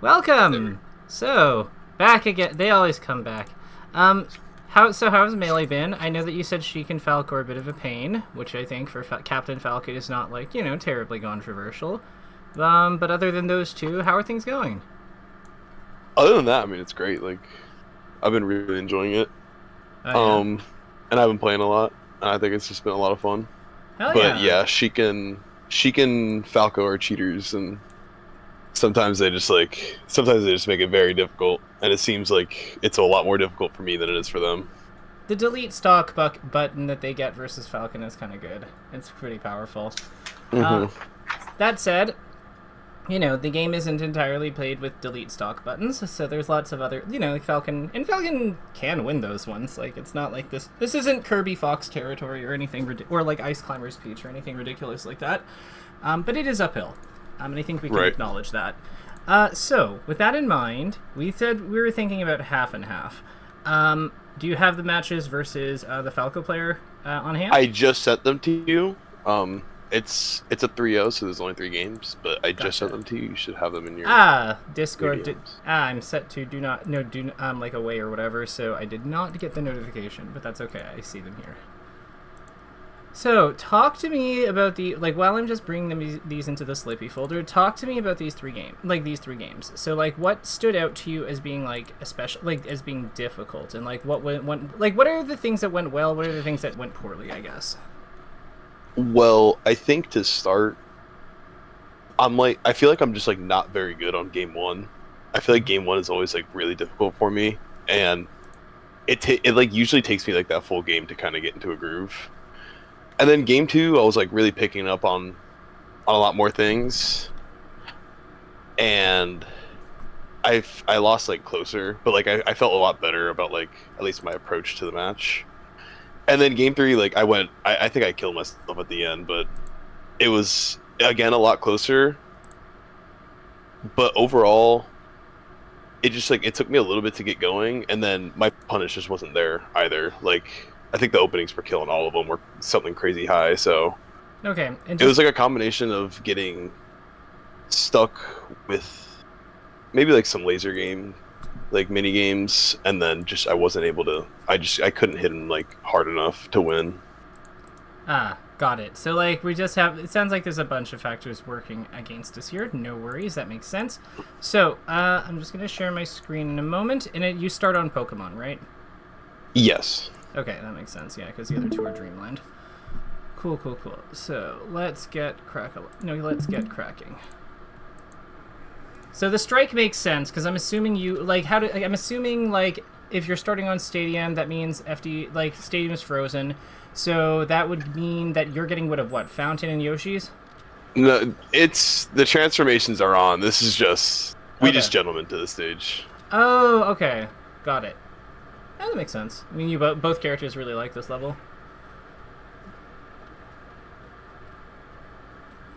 Welcome. So back again. They always come back. How's Melee been? I know that you said Sheik and Falco are a bit of a pain, which I think for Captain Falco is not like terribly controversial. But other than those two, how are things going? Other than that, I mean, it's great. Like, I've been really enjoying it. Oh, yeah. And I've been playing a lot. And I think it's just been a lot of fun. Hell But yeah. yeah, Sheik and Falco are cheaters, and sometimes they just make it very difficult. And it seems like it's a lot more difficult for me than it is for them. The delete stock button that they get versus Falcon is kind of good. It's pretty powerful. Mm-hmm. That said, the game isn't entirely played with delete stock buttons, so there's lots of other, like Falcon can win those ones. Like, it's not like this isn't Kirby Fox territory or anything, or like Ice Climber's Peach or anything ridiculous like that. But it is uphill, and I think we can acknowledge that. So, with that in mind, we said we were thinking about half and half. Do you have the matches versus the Falco player on hand? I just sent them to you. It's a 3-0, so there's only 3 games, but I just sent them to you. You should have them in your Discord. I'm set to like away or whatever, so I did not get the notification, but that's okay. I see them here. So talk to me about while I'm just bringing these into the Slippy folder. Talk to me about these three games. So what stood out to you as being as being difficult, and what are the things that went well? What are the things that went poorly? I guess. Well, I think to start, I feel like I'm just not very good on game 1. I feel like game 1 is always really difficult for me, and it usually takes me that full game to kind of get into a groove. And then game 2, I was really picking up on a lot more things, and I lost closer, but I felt a lot better about at least my approach to the match. And then game 3, I think I killed myself at the end, but it was, again, a lot closer. But overall, it just, it took me a little bit to get going, and then my punish just wasn't there either. I think the openings per kill on all of them were something crazy high, so... Okay. It was a combination of getting stuck with maybe some laser game mini games, and then just I wasn't able to. I couldn't hit him hard enough to win. Got it. So we just have. It sounds like there's a bunch of factors working against us here. No worries, that makes sense. So I'm just gonna share my screen in a moment, and you start on Pokemon, right? Yes. Okay, that makes sense. Yeah, because the other two are Dreamland. Cool. So let's get cracking. So the strike makes sense because I'm assuming I'm assuming if you're starting on Stadium, that means Stadium is frozen, so that would mean that you're getting rid of what, Fountain and Yoshi's? No, it's the transformations are on. This is just we just gentlemen to the stage. Oh, okay, got it. That makes sense. I mean, you both characters really like this level.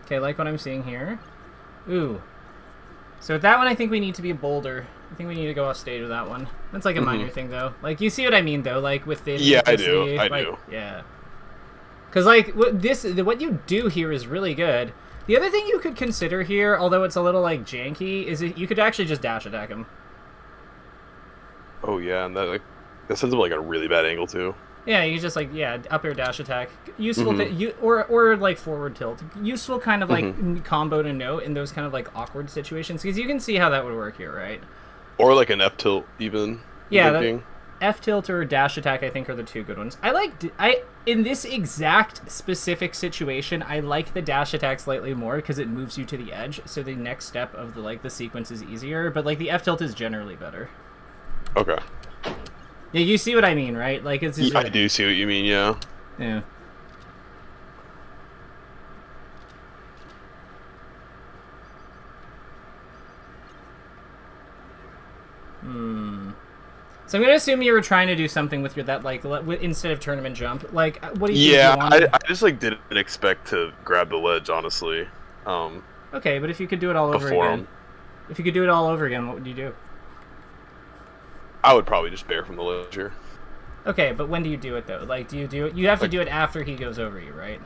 Okay, like what I'm seeing here. Ooh. So with that one, I think we need to be bolder. I think we need to go off stage with that one. That's a minor thing, though. You see what I mean, though? With this... Yeah, I do. I do. Yeah. Because, what you do here is really good. The other thing you could consider here, although it's a little, janky, is you could actually just dash attack him. Oh, yeah, and that sends him, a really bad angle, too. Yeah, you just up air dash attack, useful or forward tilt, useful kind of combo to note in those kind of awkward situations, because you can see how that would work here, right? Or an F tilt even. Yeah, F tilt or dash attack I think are the two good ones. In this exact specific situation, I like the dash attack slightly more because it moves you to the edge, so the next step of the sequence is easier. But the F tilt is generally better. Okay. Yeah, you see what I mean, right? It's just, I do see what you mean, yeah. Yeah. So I'm gonna assume you were trying to do something with your instead of tournament jump. What do you think you wanted? I just didn't expect to grab the ledge, honestly. Okay, but if you could do it all over again, what would you do? I would probably just bear from the ledge here. Okay, but when do you do it, though? Do you do it? You have to do it after he goes over you, right?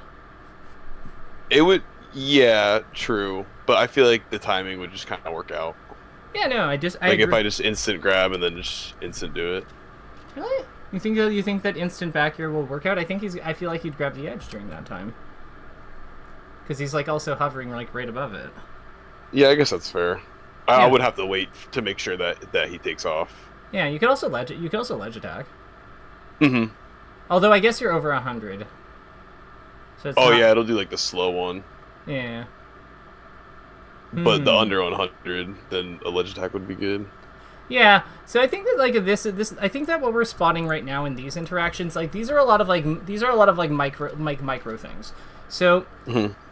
It would... Yeah, true. But I feel like the timing would just kind of work out. Yeah, no, I Like, if agree. I just instant grab and then just instant do it. Really? You think that instant back air will work out? I feel like he'd grab the edge during that time. Because he's like also hovering like right above it. Yeah, I guess that's fair. Yeah. I would have to wait to make sure that he takes off. Yeah, you could also ledge attack. Mm-hmm. Although I guess you're over 100. So it's Oh not... yeah, it'll do like the slow one. Yeah. But the under 100, then a ledge attack would be good. Yeah, so I think that like I think that what we're spotting right now in these interactions, like these are a lot of micro things. So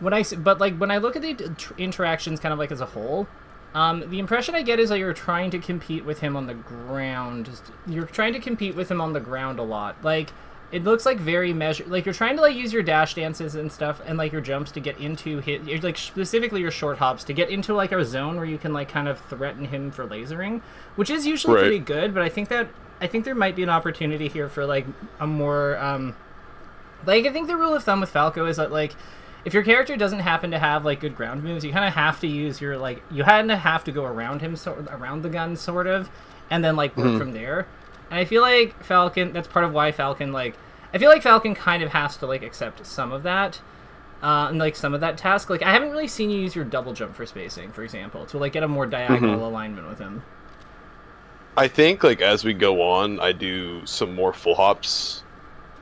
when I look at the interactions kind of like as a whole, the impression I get is that you're trying to compete with him on the ground. You're trying to compete with him on the ground a lot. Like it looks like very measured. Like you're trying to like use your dash dances and stuff and like your jumps to get into like specifically your short hops to get into like a zone where you can like kind of threaten him for lasering, which is usually pretty good. But I think there might be an opportunity here for like a more like I think the rule of thumb with Falco is that like if your character doesn't happen to have like good ground moves, you kind of have to use your like you kind of have to go around him around the gun sort of, and then like work from there. And I feel like Falcon, that's part of why Falcon, like, I feel like Falcon kind of has to, like, accept some of that, and, like, some of that task. Like, I haven't really seen you use your double jump for spacing, for example, to, like, get a more diagonal alignment with him. I think, like, as we go on, I do some more full hops,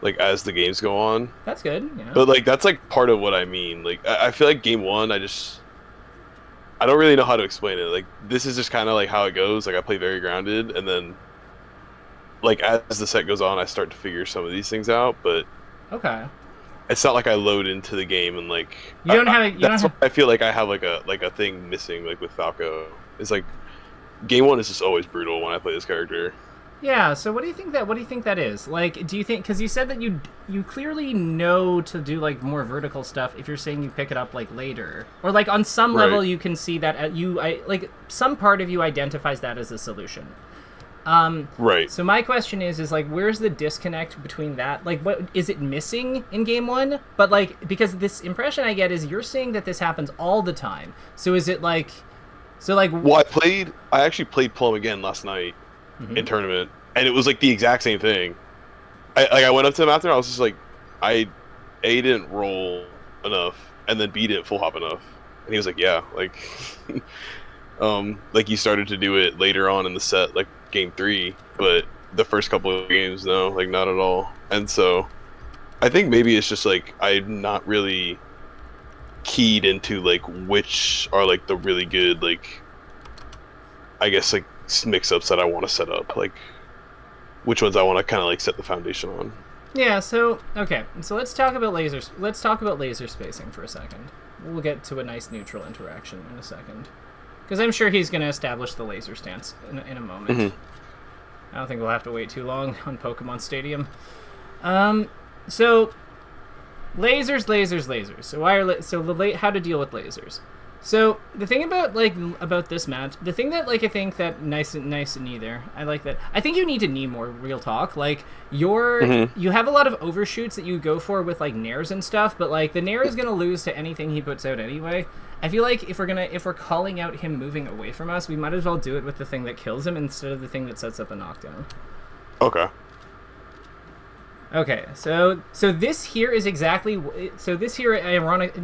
like, as the games go on. That's good, yeah. But, like, that's, like, part of what I mean. Like, I feel like game one, I don't really know how to explain it. Like, this is just kind of, like, how it goes. Like, I play very grounded, and then... like as the set goes on, I start to figure some of these things out, but okay, it's not like I load into the game and like I feel like I have like a thing missing like with Falco. It's like game one is just always brutal when I play this character. Yeah. So what do you think that is? Like, do you think because you said that you clearly know to do like more vertical stuff if you're saying you pick it up like later or like on some level you can see that like some part of you identifies that as a solution. Right. So my question is like, where's the disconnect between that? Like, what is it missing in game one? But like, because this impression I get is you're saying that this happens all the time. So is it like, Well, I actually played Plum again last night in tournament, and it was like the exact same thing. I went up to him after, I was just like, A, didn't roll enough, and then B, didn't full hop enough. And he was like, yeah, like, like you started to do it later on in the set, like game 3, but the first couple of games, no, like not at all. And so I think maybe it's just like I'm not really keyed into like which are like the really good, like I guess like mix-ups that I want to set up, like which ones I want to kind of like set the foundation on. Yeah, so okay, so let's talk about laser spacing for a second. We'll get to a nice neutral interaction in a second, because I'm sure he's going to establish the laser stance in a moment. I don't think we'll have to wait too long on Pokemon Stadium. So lasers. So how to deal with lasers. So the thing about this match, the thing that like I think that nice knee there, I like that. I think you need to knee more, real talk. Like you have a lot of overshoots that you go for with like nairs and stuff, but like the nair is gonna lose to anything he puts out anyway. I feel like if we're calling out him moving away from us, we might as well do it with the thing that kills him instead of the thing that sets up a knockdown. Okay. Okay, so this here is exactly... So this here,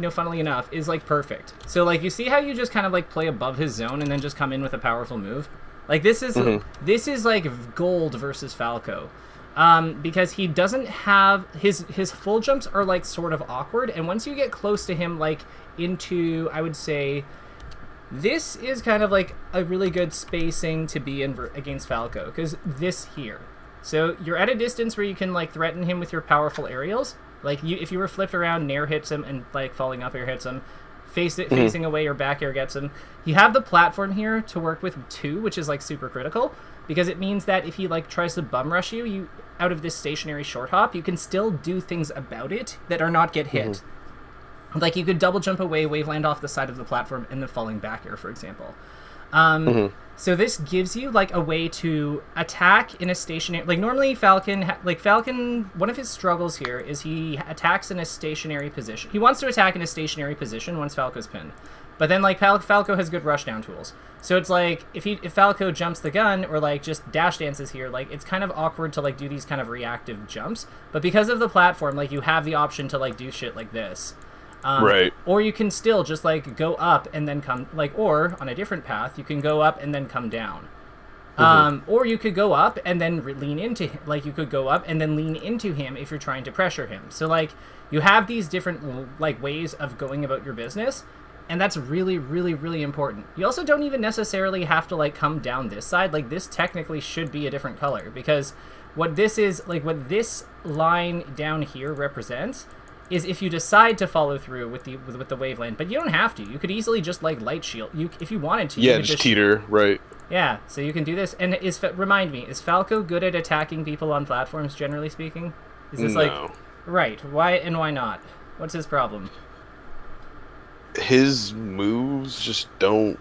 funnily enough, is, like, perfect. So, like, you see how you just kind of, like, play above his zone and then just come in with a powerful move? Like, this is like, gold versus Falco. Because he doesn't have... His full jumps are, like, sort of awkward, and once you get close to him, like, into, I would say... This is kind of, like, a really good spacing to be in against Falco, because this here... So you're at a distance where you can like threaten him with your powerful aerials. Like if you were flipped around, nair hits him, and like falling up air hits him. Facing away, your back air gets him. You have the platform here to work with too, which is like super critical because it means that if he like tries to bum rush you out of this stationary short hop, you can still do things about it that are not get hit. Like you could double jump away, wave land off the side of the platform, and then falling back air, for example. So this gives you like a way to attack in a stationary... Like normally Falcon, one of his struggles here is he attacks in a stationary position. He wants to attack in a stationary position once Falco's pinned. But then like Falco has good rushdown tools. So it's like if Falco jumps the gun or like just dash dances here, like it's kind of awkward to like do these kind of reactive jumps. But because of the platform, like you have the option to like do shit like this. Right. Or you can still just like go up and then come like, or on a different path, you can go up and then come down. Or you could go up and then lean into him. Like you could go up and then lean into him if you're trying to pressure him. So like you have these different like ways of going about your business. And that's really, really, really important. You also don't even necessarily have to like come down this side. Like this technically should be a different color because what this is like what this line down here represents is if you decide to follow through with the wavelength, but you don't have to. You could easily just like light shield. If you wanted to. Yeah, just teeter, right? Yeah, so you can do this. And remind me, is Falco good at attacking people on platforms, generally speaking? Is this No. Right? Why and why not? What's his problem? His moves just don't.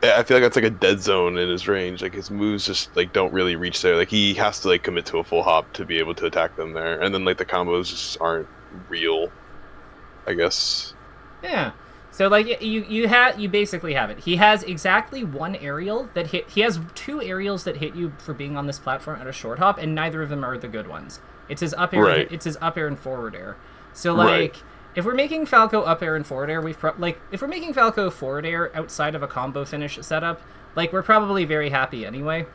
I feel like that's like a dead zone in his range. Like his moves just like don't really reach there. Like he has to like commit to a full hop to be able to attack them there, and then like the combos just aren't real, I guess. Yeah. So like you basically have it. He has exactly one aerial that hit. He has two aerials that hit you for being on this platform at a short hop, and neither of them are the good ones. It's his up air. Right. It's his up air and forward air. So like. Right. If we're making Falco up air and forward air, if we're making Falco forward air outside of a combo finish setup, like we're probably very happy anyway.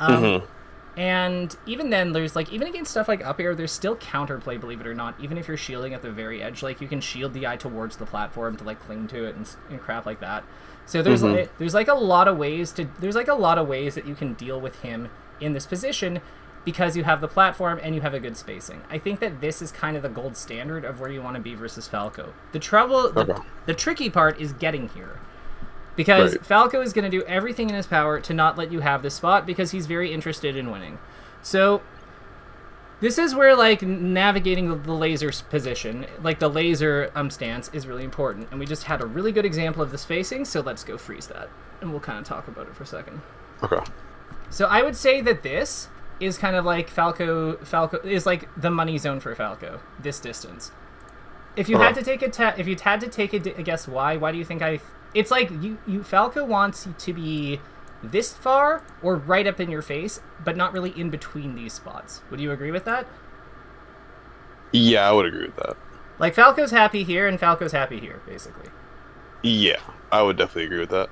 And even then, there's like even against stuff like up air, there's still counterplay, believe it or not. Even if you're shielding at the very edge, like you can shield the eye towards the platform to like cling to it and crap like that. So there's a lot of ways that you can deal with him in this position. Because you have the platform and you have a good spacing. I think that this is kind of the gold standard of where you want to be versus Falco. The tricky part is getting here. Because Falco is going to do everything in his power to not let you have this spot because he's very interested in winning. So this is where like navigating the laser position, like the laser stance is really important. And we just had a really good example of the spacing, so let's go freeze that. And we'll kind of talk about it for a second. Okay. So I would say that this is kind of like Falco is like the money zone for Falco, this distance. If you had to take a guess why do you think it's like you Falco wants to be this far or right up in your face, but not really in between these spots. Would you agree with that? Yeah, I would agree with that. Like Falco's happy here and Falco's happy here, basically. Yeah, I would definitely agree with that.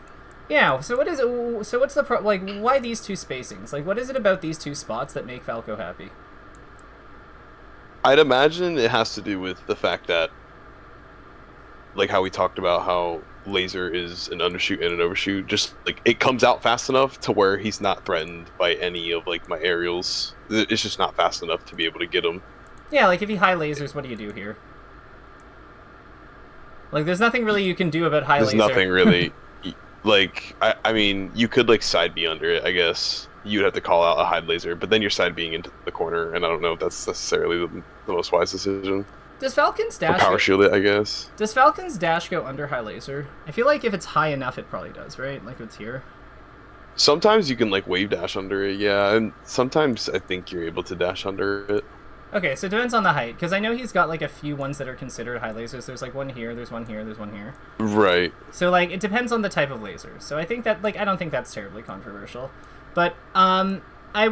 Yeah, so what is it? So what's the like? Why these two spacings? Like, what is it about these two spots that make Falco happy? I'd imagine it has to do with the fact that, like how we talked about how laser is an undershoot and an overshoot. Just like it comes out fast enough to where he's not threatened by any of like my aerials. It's just not fast enough to be able to get him. Yeah, like if he high lasers, what do you do here? Like, there's nothing really you can do about high laser. There's nothing really. Like, I mean, you could, like, side B under it, I guess. You'd have to call out a hide laser, but then you're side Bing into the corner, and I don't know if that's necessarily the most wise decision. Does Falcon's dash... Or power shield it, I guess. Does Falcon's dash go under high laser? I feel like if it's high enough, it probably does, right? Like, if it's here. Sometimes you can, like, wave dash under it, yeah, and sometimes I think you're able to dash under it. Okay, so it depends on the height, because I know he's got, like, a few ones that are considered high lasers. There's, like, one here, there's one here, there's one here. Right. So, like, it depends on the type of laser. So I think that, like, I don't think that's terribly controversial. But, what I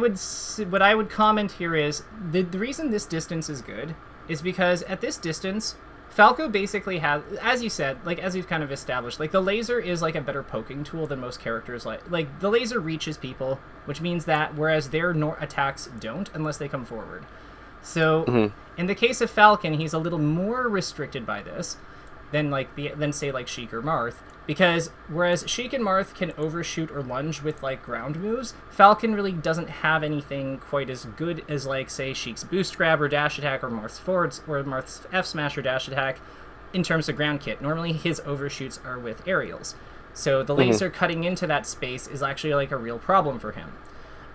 would comment here is, the reason this distance is good is because at this distance, Falco basically has, as you said, like, as we've kind of established, like, the laser is, like, a better poking tool than most characters like, the laser reaches people, which means that, whereas their attacks don't, unless they come forward. So, in the case of Falcon, he's a little more restricted by this than say like Sheik or Marth, because whereas Sheik and Marth can overshoot or lunge with like ground moves, Falcon really doesn't have anything quite as good as like say Sheik's boost grab or dash attack or Marth's F smash or dash attack in terms of ground kit. Normally his overshoots are with aerials, so the laser cutting into that space is actually like a real problem for him.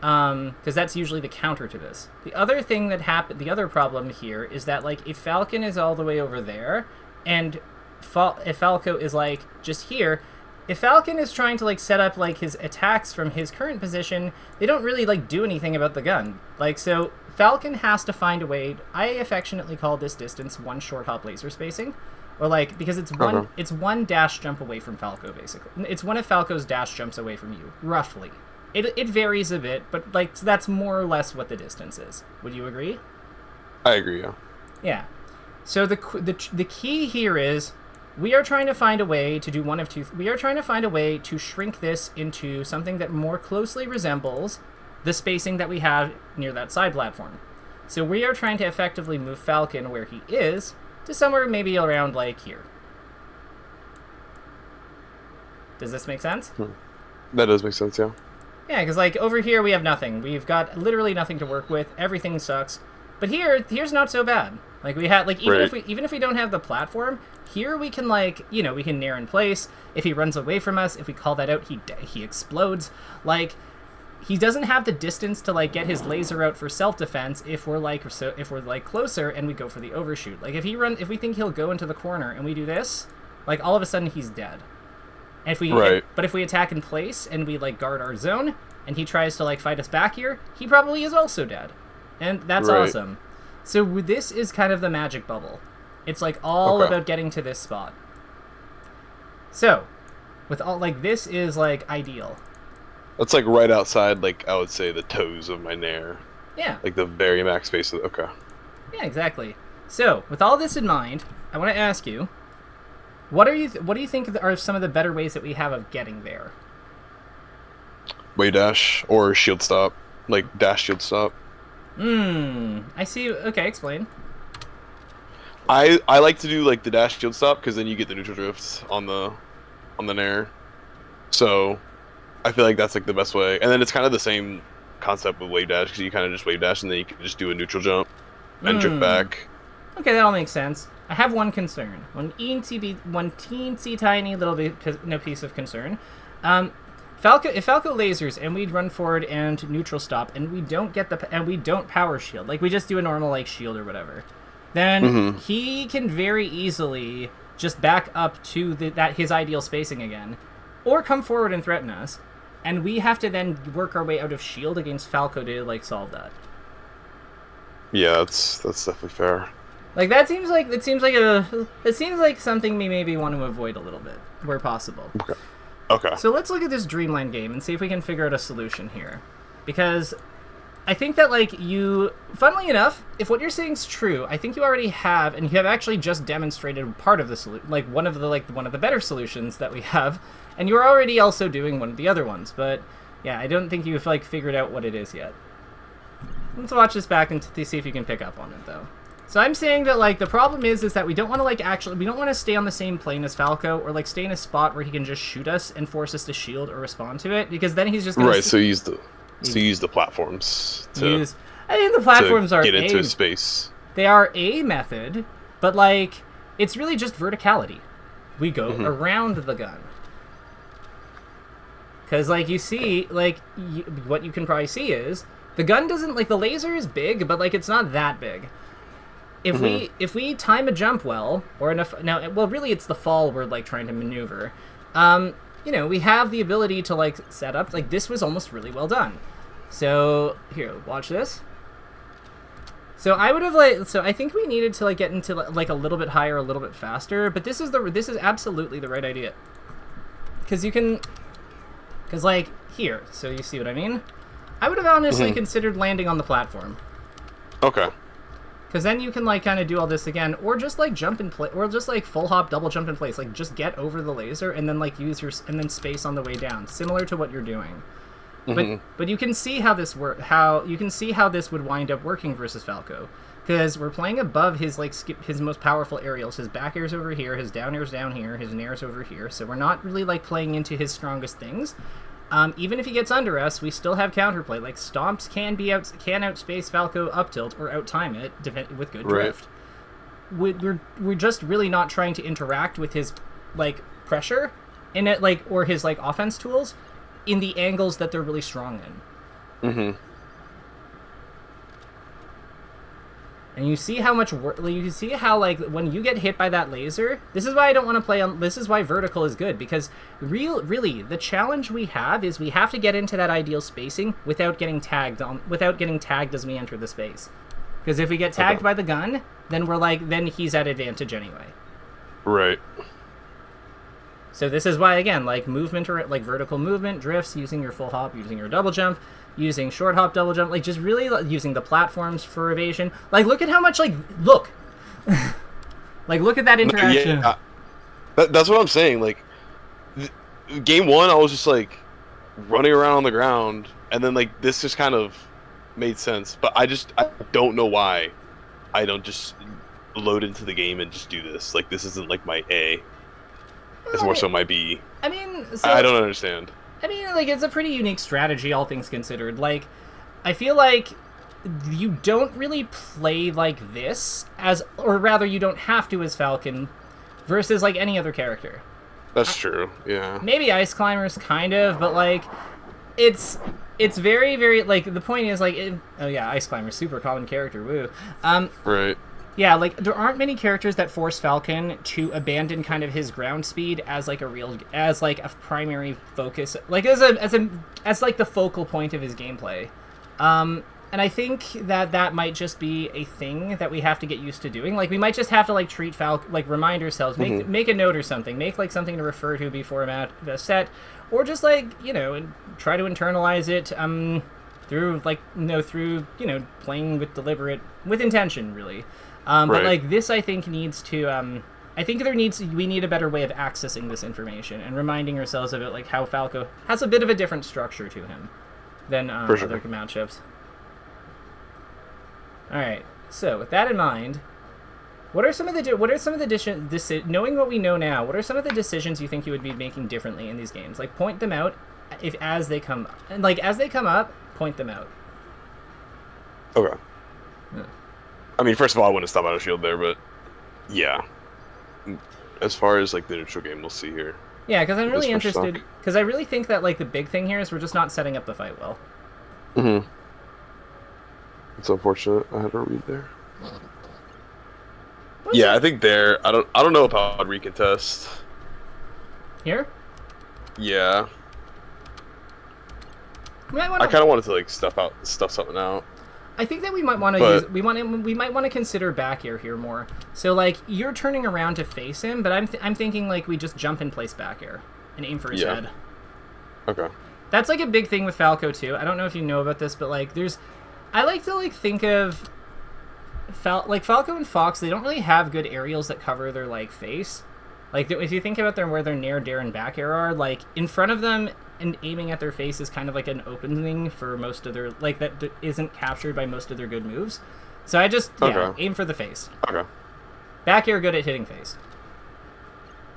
Because that's usually the counter to this. The other thing that the other problem here is that, like, if Falcon is all the way over there, and if Falco is, like, just here, if Falcon is trying to, like, set up, like, his attacks from his current position, they don't really, like, do anything about the gun. Like, so Falcon has to find a way. I affectionately call this distance one short hop laser spacing. Or like, because it's one dash jump away from Falco, basically. It's one of Falco's dash jumps away from you, roughly. It varies a bit, but like that's more or less what the distance is. Would you agree? I agree, yeah. Yeah. So the key here is we are trying to find a way to do one of two. We are trying to find a way to shrink this into something that more closely resembles the spacing that we have near that side platform. So we are trying to effectively move Falcon where he is to somewhere maybe around like here. Does this make sense? That does make sense, yeah. Yeah, because like over here we have nothing. We've got literally nothing to work with. Everything sucks. But here's not so bad. Like we had like even if we don't have the platform, here we can like, you know, we can nair in place. If he runs away from us, if we call that out, he explodes. Like he doesn't have the distance to like get his laser out for self-defense if we're like closer and we go for the overshoot. Like if we think he'll go into the corner and we do this, like all of a sudden he's dead. And but if we attack in place and we like guard our zone and he tries to like fight us back here, he probably is also dead. And that's awesome. So this is kind of the magic bubble. It's like all about getting to this spot. So with all like this is like ideal. That's like right outside, like I would say the toes of my nair. Yeah. Like the very max space of Yeah, exactly. So with all this in mind, I want to ask you, what do you think are some of the better ways that we have of getting there? Wave dash or shield stop, like dash shield stop. I see. Okay, explain. I like to do like the dash shield stop because then you get the neutral drifts on the nair. So I feel like that's like the best way. And then it's kind of the same concept with wave dash because you kind of just wave dash and then you can just do a neutral jump and drift back. Okay, that all makes sense. I have one concern. One teensy tiny little bit, no piece of concern. If Falco lasers and we run forward and neutral stop and we don't power shield, like we just do a normal like shield or whatever, then he can very easily just back up to his ideal spacing again, or come forward and threaten us, and we have to then work our way out of shield against Falco to like solve that. Yeah, that's definitely fair. Like it seems like something we maybe want to avoid a little bit where possible. Okay. So let's look at this Dreamland game and see if we can figure out a solution here. Because I think that, like, funnily enough, if what you're saying is true, I think you already have, and you have actually just demonstrated part of the solution, like, one of the better solutions that we have, and you're already also doing one of the other ones, but, yeah, I don't think you've, like, figured out what it is yet. Let's watch this back and see if you can pick up on it, though. So I'm saying that, like, the problem is that we don't want to, like, we don't want to stay on the same plane as Falco, or, like, stay in a spot where he can just shoot us and force us to shield or respond to it, because then he's just going to... Right, so use the platforms to... I think the platforms are get into space. They are a method, but, like, it's really just verticality. We go around the gun. Because, like, you see, like, what you can probably see is, the gun doesn't, like, the laser is big, but, like, it's not that big. If we time a jump well, or enough... Now, well, really, it's the fall we're, like, trying to maneuver. You know, we have the ability to, like, set up... Like, this was almost really well done. So, here, watch this. So, I would have, like... So, I think we needed to, like, get into, like, a little bit higher, a little bit faster. But this is absolutely the right idea. Because you can... Because, like, here. So, you see what I mean? I would have honestly considered landing on the platform. Okay. Because then you can, like, kind of do all this again, or just, like, jump in place, or just, like, full hop, double jump in place. Like, just get over the laser and then, like, and then space on the way down, similar to what you're doing. But you can see how this how this would wind up working versus Falco. Because we're playing above his, like, his most powerful aerials. His back air's over here, his down air's down here, his nair's over here. So we're not really, like, playing into his strongest things. Even if he gets under us, we still have counterplay. Like, stomps can outspace Falco up tilt or outtime it with good drift. We're just really not trying to interact with his, like, pressure in it, like, or his, like, offense tools in the angles that they're really strong in. And you see how much work, you see how, like, when you get hit by that laser, this is why I don't want to play on, this is why vertical is good, because really, the challenge we have is we have to get into that ideal spacing without getting tagged as we enter the space. Because if we get tagged by the gun, then then he's at advantage anyway. Right. So this is why, again, like movement or like vertical movement, drifts, using your full hop, using your double jump, using short hop, double jump, like just really using the platforms for evasion. Like, look at how much, like, look. Like, look at that interaction. Yeah, that's what I'm saying. Like, game one, I was just like running around on the ground, and then like this just kind of made sense. But I don't know why I don't just load into the game and just do this. Like, this isn't like my A. It's more so my B. I mean, I don't understand. I mean, like, it's a pretty unique strategy, all things considered. Like, I feel like you don't really play like this or rather, you don't have to as Falcon, versus like any other character. That's true. Yeah. Maybe Ice Climbers, kind of, but like, it's very, very, like, the point is like, oh yeah, Ice Climber, super common character. Woo. Right. Yeah, like, there aren't many characters that force Falcon to abandon kind of his ground speed as like a primary focus, like as like the focal point of his gameplay. And I think that might just be a thing that we have to get used to doing. Like, we might just have to like treat Falcon, like, remind ourselves, make a note or something, make like something to refer to before a set, or just like, you know, try to internalize it through like, through, you know, playing with intention, really. But like, this, I think, needs to I think we need a better way of accessing this information and reminding ourselves of it, like how Falco has a bit of a different structure to him than other matchups. All right. So with that in mind, knowing what we know now, what are some of the decisions you think you would be making differently in these games? Like, point them out as they come up, point them out. Okay. Yeah. I mean, first of all, I wouldn't stop out of shield there, but yeah. As far as like the neutral game, we'll see here. Yeah, because I'm really interested. Because I really think that like the big thing here is we're just not setting up the fight well. Mm-hmm. It's unfortunate. I had to read there. I think there. I don't know if I'd recontest. Here? Yeah. I kind of wanted to like stuff something out. I think that we might want to we might want to consider back air here more. So like, you're turning around to face him, but I'm thinking like we just jump and place back air and aim for his head. Okay. That's like a big thing with Falco too. I don't know if you know about this, but like I like to like think of Falco and Fox. They don't really have good aerials that cover their like face. Like, if you think about where their nair, dare, and back air are, like, in front of them and aiming at their face is kind of like an opening for most of their, like, that isn't captured by most of their good moves. So I just, aim for the face. Okay. Back air good at hitting face.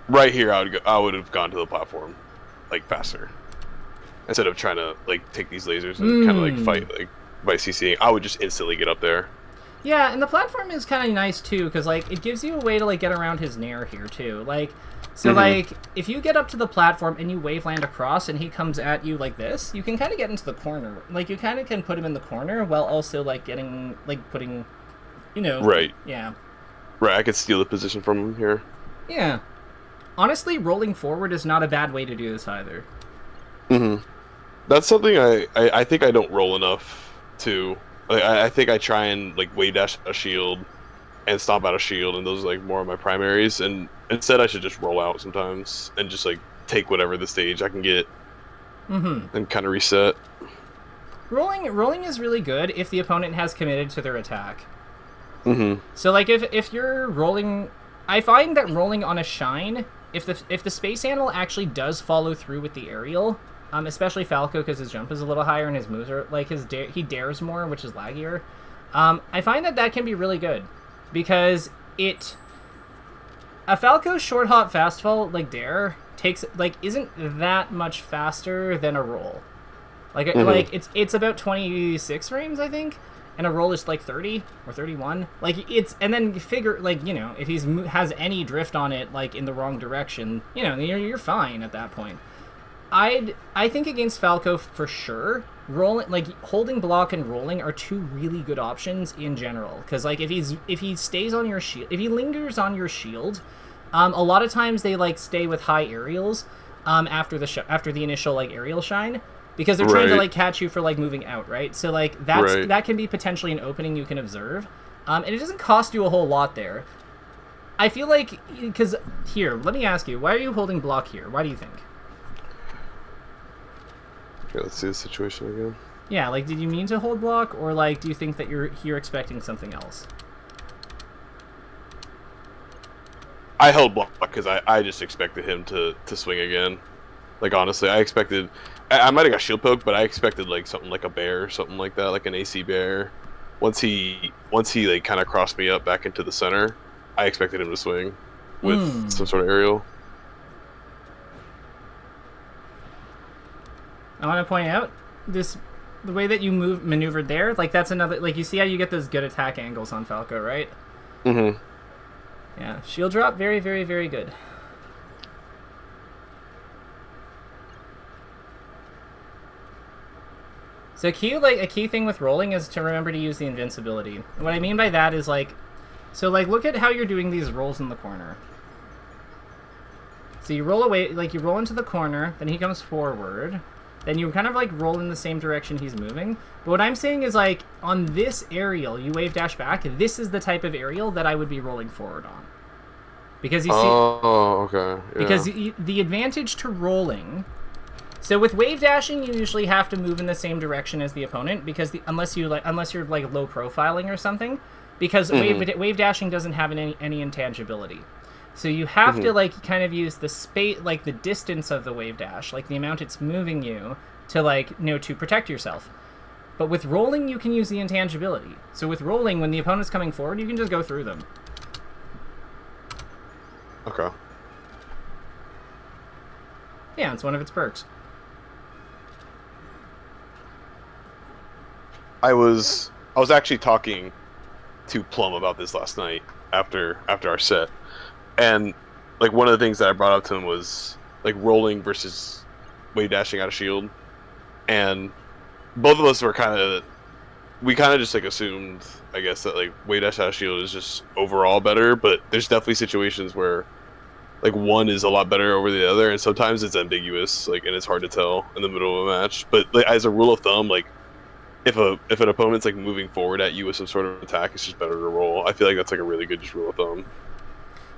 Right here, I would have gone to the platform, like, faster. Instead of trying to, like, take these lasers and kind of, like, fight, like, by CCing. I would just instantly get up there. Yeah, and the platform is kind of nice, too, because, like, it gives you a way to, like, get around his nair here, too. Like, so, like, if you get up to the platform and you wave land across and he comes at you like this, you can kind of get into the corner. Like, you kind of can put him in the corner while also, like, putting, you know... Right. Yeah. Right, I could steal the position from him here. Yeah. Honestly, rolling forward is not a bad way to do this, either. Mm-hmm. That's something I think I don't roll enough, too. Like, I think I try and like wave dash a shield and stomp out a shield, and those are like more of my primaries. And instead, I should just roll out sometimes and just like take whatever the stage I can get, and kind of reset. Rolling is really good if the opponent has committed to their attack. Mm-hmm. So like if you're rolling, I find that rolling on a shine, if the space animal actually does follow through with the aerial. Especially Falco, because his jump is a little higher and his moves are like he dares more, which is laggier. I find that can be really good because a Falco short hop fast fall like dare isn't that much faster than a roll. Like like it's about 26 frames, I think, and a roll is like 30 or 31. Like and then figure like, you know, if has any drift on it like in the wrong direction, you know, you're fine at that point. I think against Falco for sure, holding block and rolling are two really good options in general. Because like if he stays on your shield, if he lingers on your shield, a lot of times they like stay with high aerials after the initial like aerial shine, because they're trying to like catch you for like moving out, right? So like that can be potentially an opening you can observe, and it doesn't cost you a whole lot there. I feel like, because here, let me ask you, why are you holding block here? Why do you think? Okay, let's see the situation again. Yeah, like, did you mean to hold block, or like, do you think that you're here expecting something else? I held block because I just expected him to swing again. Like, honestly, I expected... I might have got shield poke, but I expected, like, something like a bear or something like that, like an AC bear. Once he like, kind of crossed me up back into the center, I expected him to swing with some sort of aerial. I want to point out, the way that you maneuvered there, like, that's another... Like, you see how you get those good attack angles on Falco, right? Mm-hmm. Yeah, shield drop, very, very, very good. So a key thing with rolling is to remember to use the invincibility. What I mean by that is, like, so, like, look at how you're doing these rolls in the corner. So you roll away, like, you roll into the corner, then he comes forward, then you kind of, like, roll in the same direction he's moving. But what I'm saying is, like, on this aerial, you wave dash back, this is the type of aerial that I would be rolling forward on. Because you see... Oh, okay. Yeah. Because the advantage to rolling... So with wave dashing, you usually have to move in the same direction as the opponent, because unless you're like low profiling or something, because wave dashing doesn't have any intangibility. So you have to, like, kind of use the space, like the distance of the wave dash, like the amount it's moving you to, like, you know, to protect yourself. But with rolling, you can use the intangibility. So with rolling, when the opponent's coming forward, you can just go through them. Okay. Yeah, it's one of its perks. I was actually talking to Plum about this last night after our set, and, like, one of the things that I brought up to him was, like, rolling versus wave dashing out of shield, and both of us were we kind of just, like, assumed, I guess, that, like, wave dash out of shield is just overall better, but there's definitely situations where, like, one is a lot better over the other, and sometimes it's ambiguous, like, and it's hard to tell in the middle of a match. But, like, as a rule of thumb, like, if an opponent's, like, moving forward at you with some sort of attack, it's just better to roll. I feel like that's, like, a really good just rule of thumb.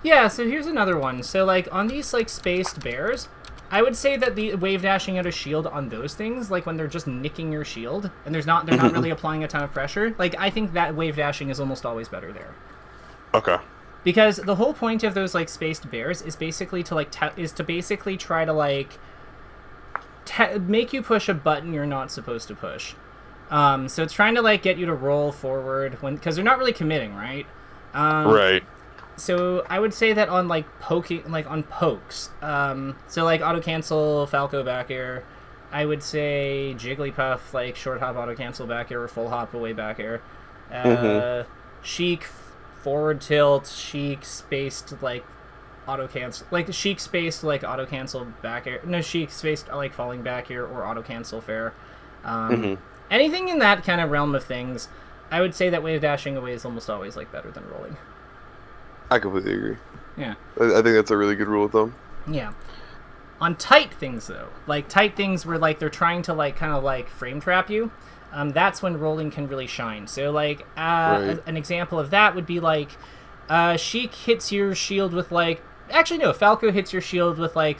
Yeah, so here's another one. So, like, on these, like, spaced bears, I would say that the wave dashing out of shield on those things, like when they're just nicking your shield and they're not really applying a ton of pressure, like, I think that wave dashing is almost always better there. Okay. Because the whole point of those, like, spaced bears is basically to, like, try to, like, make you push a button you're not supposed to push. So it's trying to, like, get you to roll forward because they're not really committing, right? Right. So I would say that on, like, poking, like, on pokes, so, like, auto cancel Falco back air, I would say Jigglypuff, like, short hop auto cancel back air or full hop away back air. Sheik forward tilt, Sheik spaced, like, auto cancel, like, Sheik spaced, like, auto cancel back air. No, Sheik spaced, like, falling back air or auto cancel fair. Anything in that kind of realm of things, I would say that wave dashing away is almost always, like, better than rolling. I completely agree. Yeah. I think that's a really good rule of thumb. Yeah. On tight things, though, like, tight things where, like, they're trying to, like, kind of, like, frame trap you, that's when rolling can really shine. So, like, Right. an example of that would be, like, Sheik hits your shield with, like... Actually, no, Falco hits your shield with, like,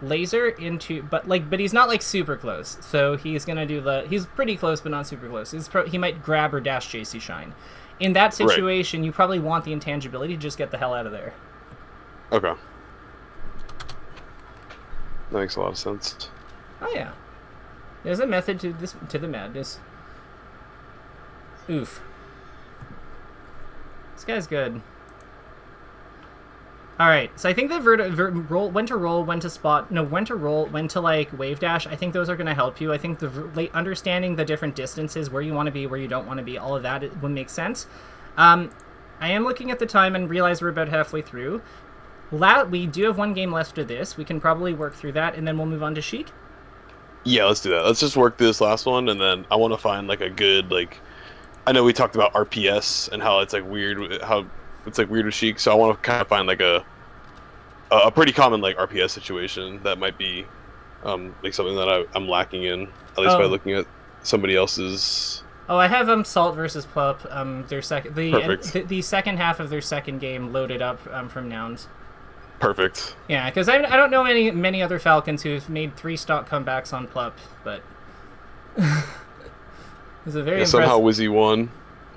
laser into... But he's not, like, super close. So he's gonna do he's pretty close, but not super close. He might grab or dash JC Shine. In that situation, you probably want the intangibility to just get the hell out of there. Okay. That makes a lot of sense. Oh, yeah. There's a method to the madness. Oof. This guy's good. Alright, so I think the when to roll, when to spot... No, when to roll, when to, like, wave dash, I think those are going to help you. I think understanding the different distances, where you want to be, where you don't want to be, all of that would make sense. I am looking at the time and realize we're about halfway through. We do have one game left of this. We can probably work through that, and then we'll move on to Sheik. Yeah, let's do that. Let's just work this last one, and then I want to find, like, a good, like... I know we talked about RPS and how it's, like, weird, how... It's, like, weird with Sheik, so I want to kind of find, like, a pretty common, like, RPS situation that might be, like, something that I'm lacking in, at least by looking at somebody else's Oh, I have Salt versus Plup. Perfect. The second half of their second game loaded up from Nouns. Perfect. Yeah, because I don't know many other Falcons who've made 3 stock comebacks on Plup, but it was a very impressive. Somehow Wizzy won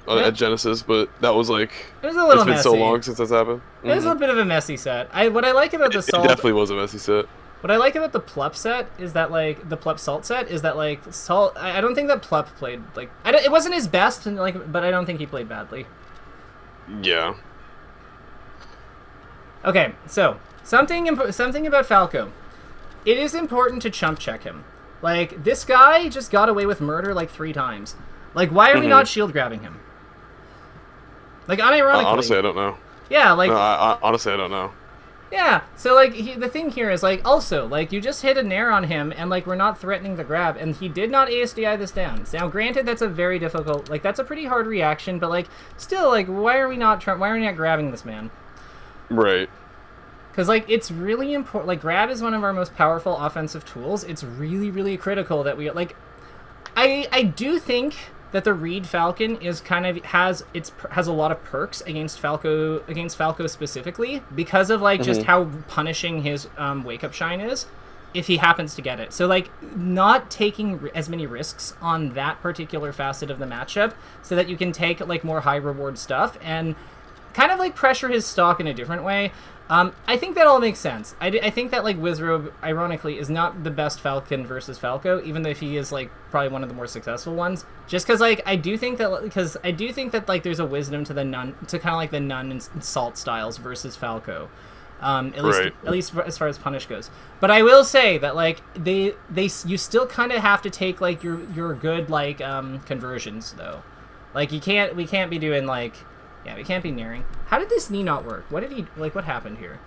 at Genesis, but that was like it was a little messy. It's been so long since that's happened. It was a bit of a messy set. What I like about the Salt, it definitely was a messy set. What I like about the Plup set is that, like, the Plup Salt set is that, like, Salt... I don't think that Plup played, like... it wasn't his best, and like, but I don't think he played badly. Yeah. Okay, so, something about Falco. It is important to chump check him. Like, this guy just got away with murder, like, 3 times. Like, why are we not shield grabbing him? Like, unironically... honestly, I don't know. Yeah, like... No, honestly, I don't know. Yeah, so, like, the thing here is, like, also, like, you just hit a nair on him, and, like, we're not threatening the grab, and he did not ASDI this down. Now, granted, that's a very difficult, like, that's a pretty hard reaction, but, like, still, like, why are we not grabbing this man? Right. Because, like, it's really important, like, grab is one of our most powerful offensive tools. It's really, really critical that we, like, I do think that the Reed Falcon is kind of has a lot of perks against Falco specifically because of like just how punishing his wake up shine is if he happens to get it. So like not taking as many risks on that particular facet of the matchup so that you can take like more high reward stuff and kind of like pressure his stock in a different way. I think that all makes sense. I think that, like, Wizrobe, ironically, is not the best Falcon versus Falco, even though he is, like, probably one of the more successful ones. Just because, like, I do think that, like, there's a wisdom to kind of, like, the Nun and Salt styles versus Falco. At least as far as punish goes. But I will say that, like, you still kind of have to take, like, your good, like, conversions, though. Like, we can't be doing, like... Yeah, we can't be nearing. How did this knee not work? What happened here?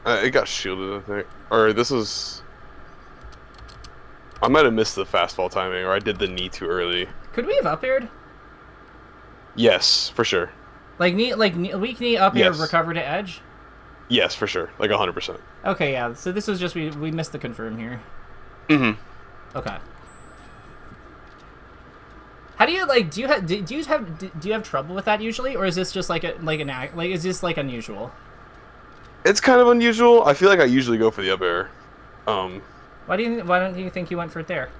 It got shielded, I think. Or this was... I might have missed the fastball timing, or I did the knee too early. Could we have up aired? Yes, for sure. Like weak knee up air, recover to edge? Yes, for sure. Like 100%. Okay, yeah. So this was just, we missed the confirm here. Mm-hmm. Okay. How do you like? Do you have trouble with that usually, or is this just like is this like unusual? It's kind of unusual. I feel like I usually go for the up air. Why don't you think you went for it there?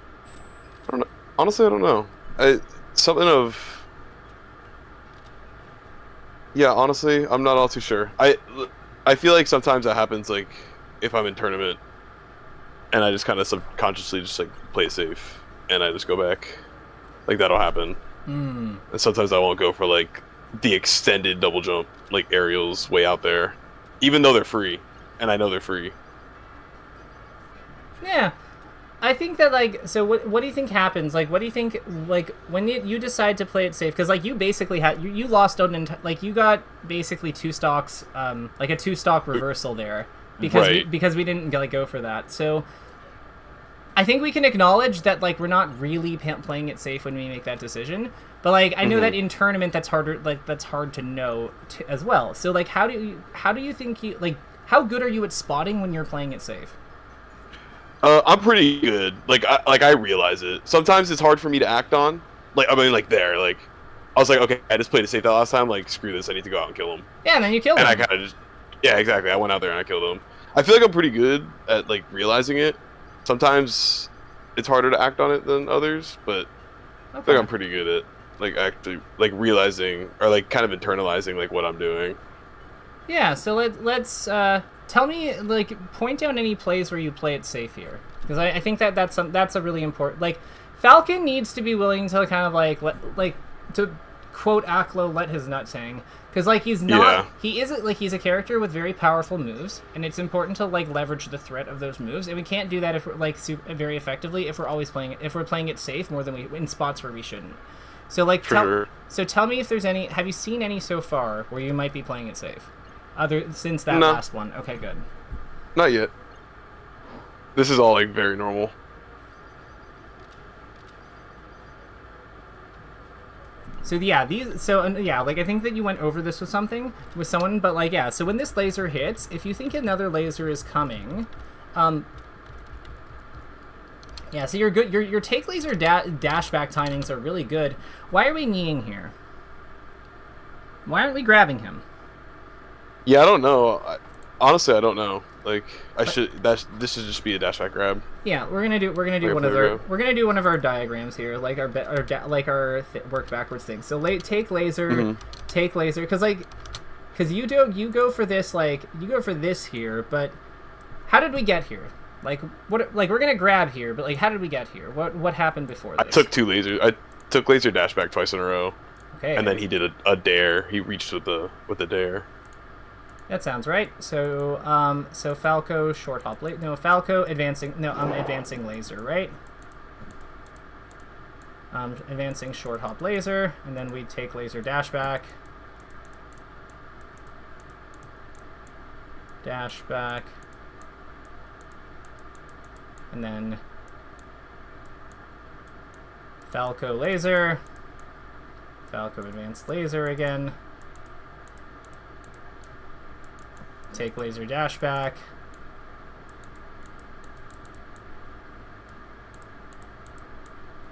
I don't know. Honestly, I don't know. Something of. Yeah, honestly, I'm not all too sure. I feel like sometimes that happens, like if I'm in tournament, and I just kind of subconsciously just like play it safe, and I just go back. Like, that'll happen. And sometimes I won't go for, like, the extended double jump, like, aerials way out there. Even though they're free. And I know they're free. Yeah. I think that, like, so what do you think happens? Like, what do you think, like, when you decide to play it safe? Because, like, you basically had, you lost out, like, you got basically 2 stocks, like a 2-stock reversal there. Because we didn't, like, go for that. So... I think we can acknowledge that, like, we're not really playing it safe when we make that decision. But, like, I know that in tournament that's harder, like, that's hard to know as well. So, like, how do you think you, like, how good are you at spotting when you're playing it safe? I'm pretty good. Like, I realize it. Sometimes it's hard for me to act on. Like, I mean, like, there, like, I was like, okay, I just played it safe that last time. Like, screw this, I need to go out and kill him. Yeah, and then you killed him. And I kind of just, yeah, exactly. I went out there and I killed him. I feel like I'm pretty good at, like, realizing it. Sometimes it's harder to act on it than others, but I feel like I'm pretty good at like actually like realizing or like kind of internalizing like what I'm doing. Yeah, so let's tell me, like, point down any plays where you play it safe here, because I think that's a really important, like, Falcon needs to be willing to kind of like to quote Aklo, let his nuts hang. Because, like, he's not... Yeah. He isn't... Like, he's a character with very powerful moves, and it's important to, like, leverage the threat of those moves, and we can't do that if we're, like, very effectively if we're always playing it... If we're playing it safe more than in spots where we shouldn't. So, like... So tell me if there's any... Have you seen any so far where you might be playing it safe? Since that last one. Okay, good. Not yet. This is all, like, very normal. So yeah, like, I think that you went over this with someone, but, like, yeah, so when this laser hits, if you think another laser is coming, Yeah, so you're good. Your take laser dash back timings are really good. Why are we kneeing here? Why aren't we grabbing him? Yeah, I don't know. Honestly, I don't know. Like, this should just be a dash back grab. Yeah, we're gonna do one of our diagrams here, like our work backwards thing. So take laser, take laser, because you go for this here, but how did we get here? Like what? Like we're gonna grab here, but like how did we get here? What happened before this? I took 2 lasers. I took laser dash back twice in a row. Okay. And then he did a dare. He reached with the dare. That sounds right. So so Falco short hop Falco advancing advancing laser, right? Advancing short hop laser, and then we take laser dash back. Dash back. And then Falco laser. Falco advanced laser again. Take laser dash back.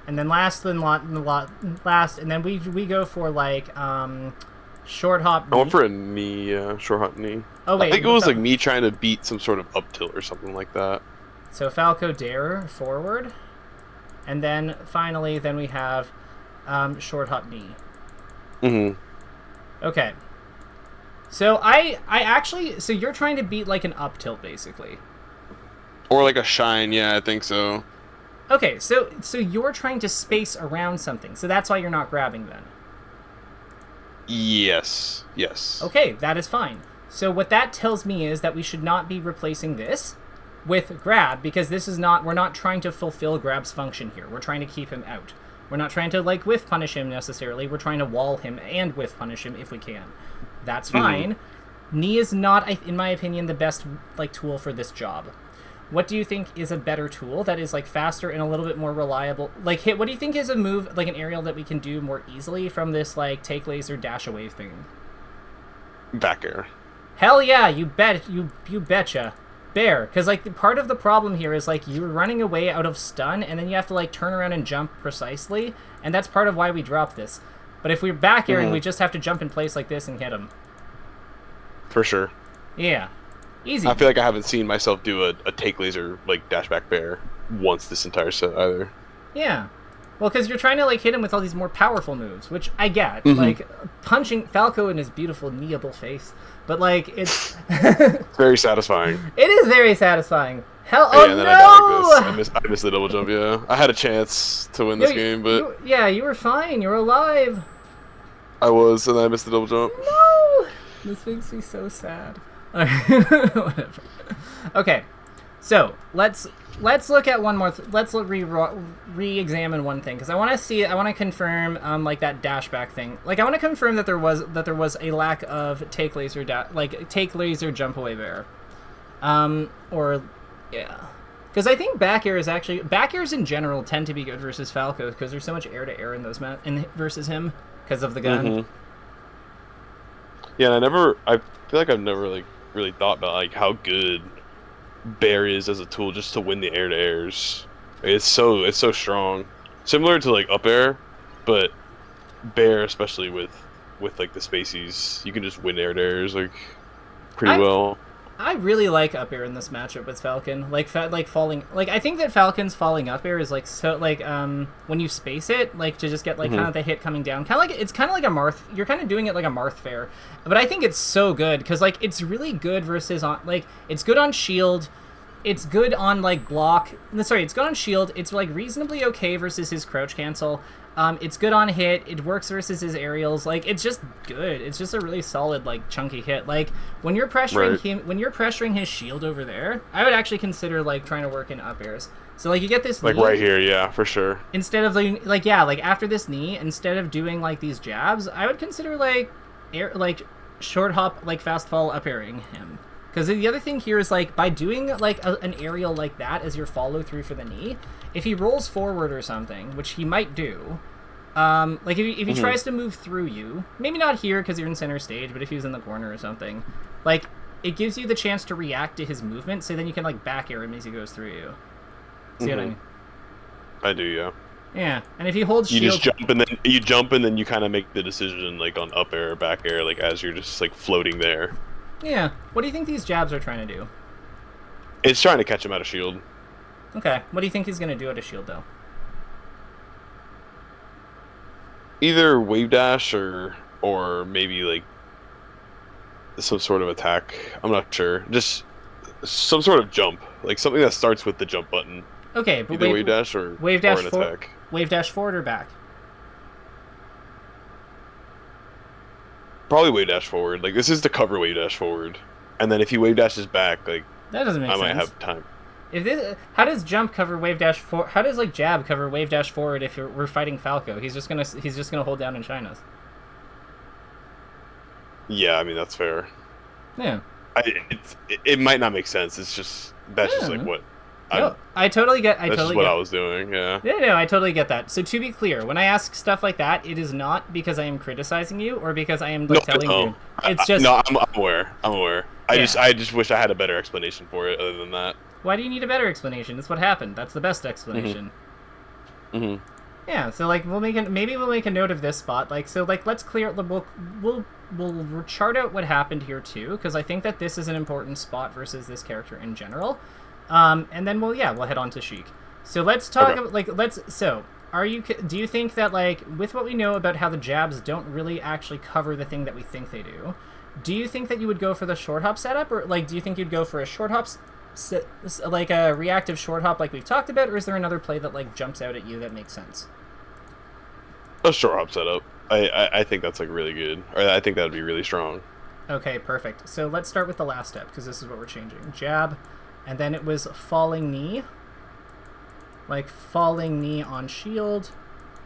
And then last, and then we go for like short hop. I went for a knee, short hop knee. Oh wait, I think it was like me trying to beat some sort of up tilt or something like that. So Falco dare forward, and then finally, then we have short hop knee. Okay. So I actually, so you're trying to beat like an up tilt basically. Or like a shine, yeah, I think so. Okay, so you're trying to space around something, so that's why you're not grabbing then. Yes. Okay, that is fine. So what that tells me is that we should not be replacing this with grab, because this is not, we're not trying to fulfill grab's function here. We're trying to keep him out. We're not trying to like whiff punish him necessarily. We're trying to wall him and whiff punish him if we can. That's fine. Knee is not, in my opinion, the best like tool for this job. What do you think is a better tool that is like faster and a little bit more reliable? Like what do you think is a move, like an aerial that we can do more easily from this like take laser dash away thing? Back air. Hell yeah, you betcha. Bear, because like part of the problem here is like you're running away out of stun and then you have to like turn around and jump precisely, and that's part of why we drop this. But if we're back airing, we just have to jump in place like this and hit him. For sure. Yeah. Easy. I feel like I haven't seen myself do a take laser like dash back bear once this entire set either. Yeah. Well, because you're trying to like hit him with all these more powerful moves, which I get. Like punching Falco in his beautiful kneeable face, but like it's very satisfying. It is very satisfying. Hell, yeah, and then I missed the double jump. Yeah, I had a chance to win this game, but you were fine. You were alive. I was, and then I missed the double jump. No, this makes me so sad. Whatever. Okay, so let's look at one more. Let's re-examine one thing, because I want to confirm like that dash back thing. Like I want to confirm that there was a lack of take laser jump away bear, or yeah, because I think back airs in general tend to be good versus Falco because there's so much air to air in those versus him because of the gun. Yeah, and I feel like I've never like really thought about like how good bear is as a tool just to win the air to airs. It's so strong, similar to like up air, but bear, especially with like the spacies, you can just win air to airs like pretty well. I really like up air in this matchup with Falcon. Like falling, like I think that Falcon's falling up air is like so like when you space it, like to just get like kind of the hit coming down, kind of like it's kind of like a Marth. You're kind of doing it like a Marth fair, but I think it's so good because like it's really good versus on like it's good on shield. It's good on like block. Sorry, it's good on shield. It's like reasonably okay versus his crouch cancel. It's good on hit. It works versus his aerials. Like it's just good. It's just a really solid like chunky hit. Like when you're pressuring him, when you're pressuring his shield over there, I would actually consider like trying to work in up airs. So like you get this like knee, right here, yeah, for sure. Instead of like after this knee, instead of doing like these jabs, I would consider like short hop like fast fall up airing him. Because the other thing here is, like, by doing, like, an aerial like that as your follow-through for the knee, if he rolls forward or something, which he might do, like, if he tries to move through you, maybe not here because you're in center stage, but if he was in the corner or something, like, it gives you the chance to react to his movement, so then you can, like, back air him as he goes through you. See what I mean? I do, yeah. Yeah, and if he holds You shield... just jump and then you kind of make the decision like on up air or back air, like as you're just like floating there. Yeah. What do you think these jabs are trying to do? It's trying to catch him out of shield. Okay. What do you think he's going to do out of shield, though? Either wave dash or maybe like some sort of attack. I'm not sure. Just some sort of jump, like something that starts with the jump button. Okay, but either wave dash or an attack. Wave dash forward or back? Probably wave dash forward. Like this is to cover wave dash forward, and then if he wave dashes back, like that doesn't make sense. I might have time. If this, how does jump cover wave dash forward? How does like jab cover wave dash forward if we're fighting Falco? He's just gonna hold down and shine us. Yeah, I mean that's fair. Yeah. It might not make sense. It's just that's just like what. I totally get. That's just what I was doing. Yeah. Yeah, no, I totally get that. So to be clear, when I ask stuff like that, it is not because I am criticizing you or because I am like telling you. It's just I'm aware. I just wish I had a better explanation for it. Other than that. Why do you need a better explanation? That's what happened. That's the best explanation. Mm-hmm. Yeah. So like maybe we'll make a note of this spot. Like so like let's clear. We'll chart out what happened here too, because I think that this is an important spot versus this character in general. And then we'll head on to Sheik. So let's talk do you think that like with what we know about how the jabs don't really actually cover the thing that we think they do you think that you would go for the short hop setup, or like do you think you'd go for a short hop like a reactive short hop like we've talked about, or is there another play that like jumps out at you that makes sense? A short hop setup. I think that's like really good, or I think that would be really strong. Okay, perfect. So let's start with the last step because this is what we're changing. Jab. And then it was falling knee. Like falling knee on shield.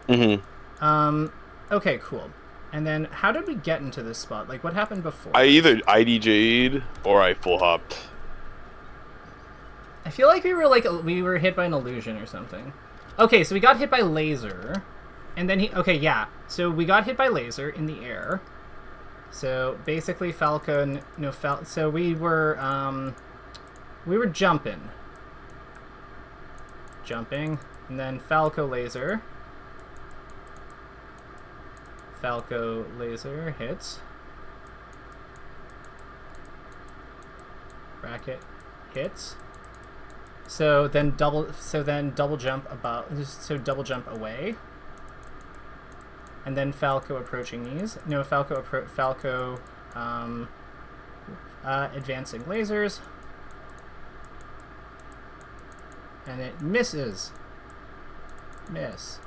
Mm-hmm. Okay, cool. And then how did we get into this spot? Like what happened before? I either IDJ'd or I full hopped. I feel like we were hit by an illusion or something. Okay, so we got hit by laser. And then so we got hit by laser in the air. So basically Falcon so we were jumping, and then Falco laser hits, bracket hits, so then double jump away, and then Falco approaching these. No, Falco advancing lasers. And it misses. Miss.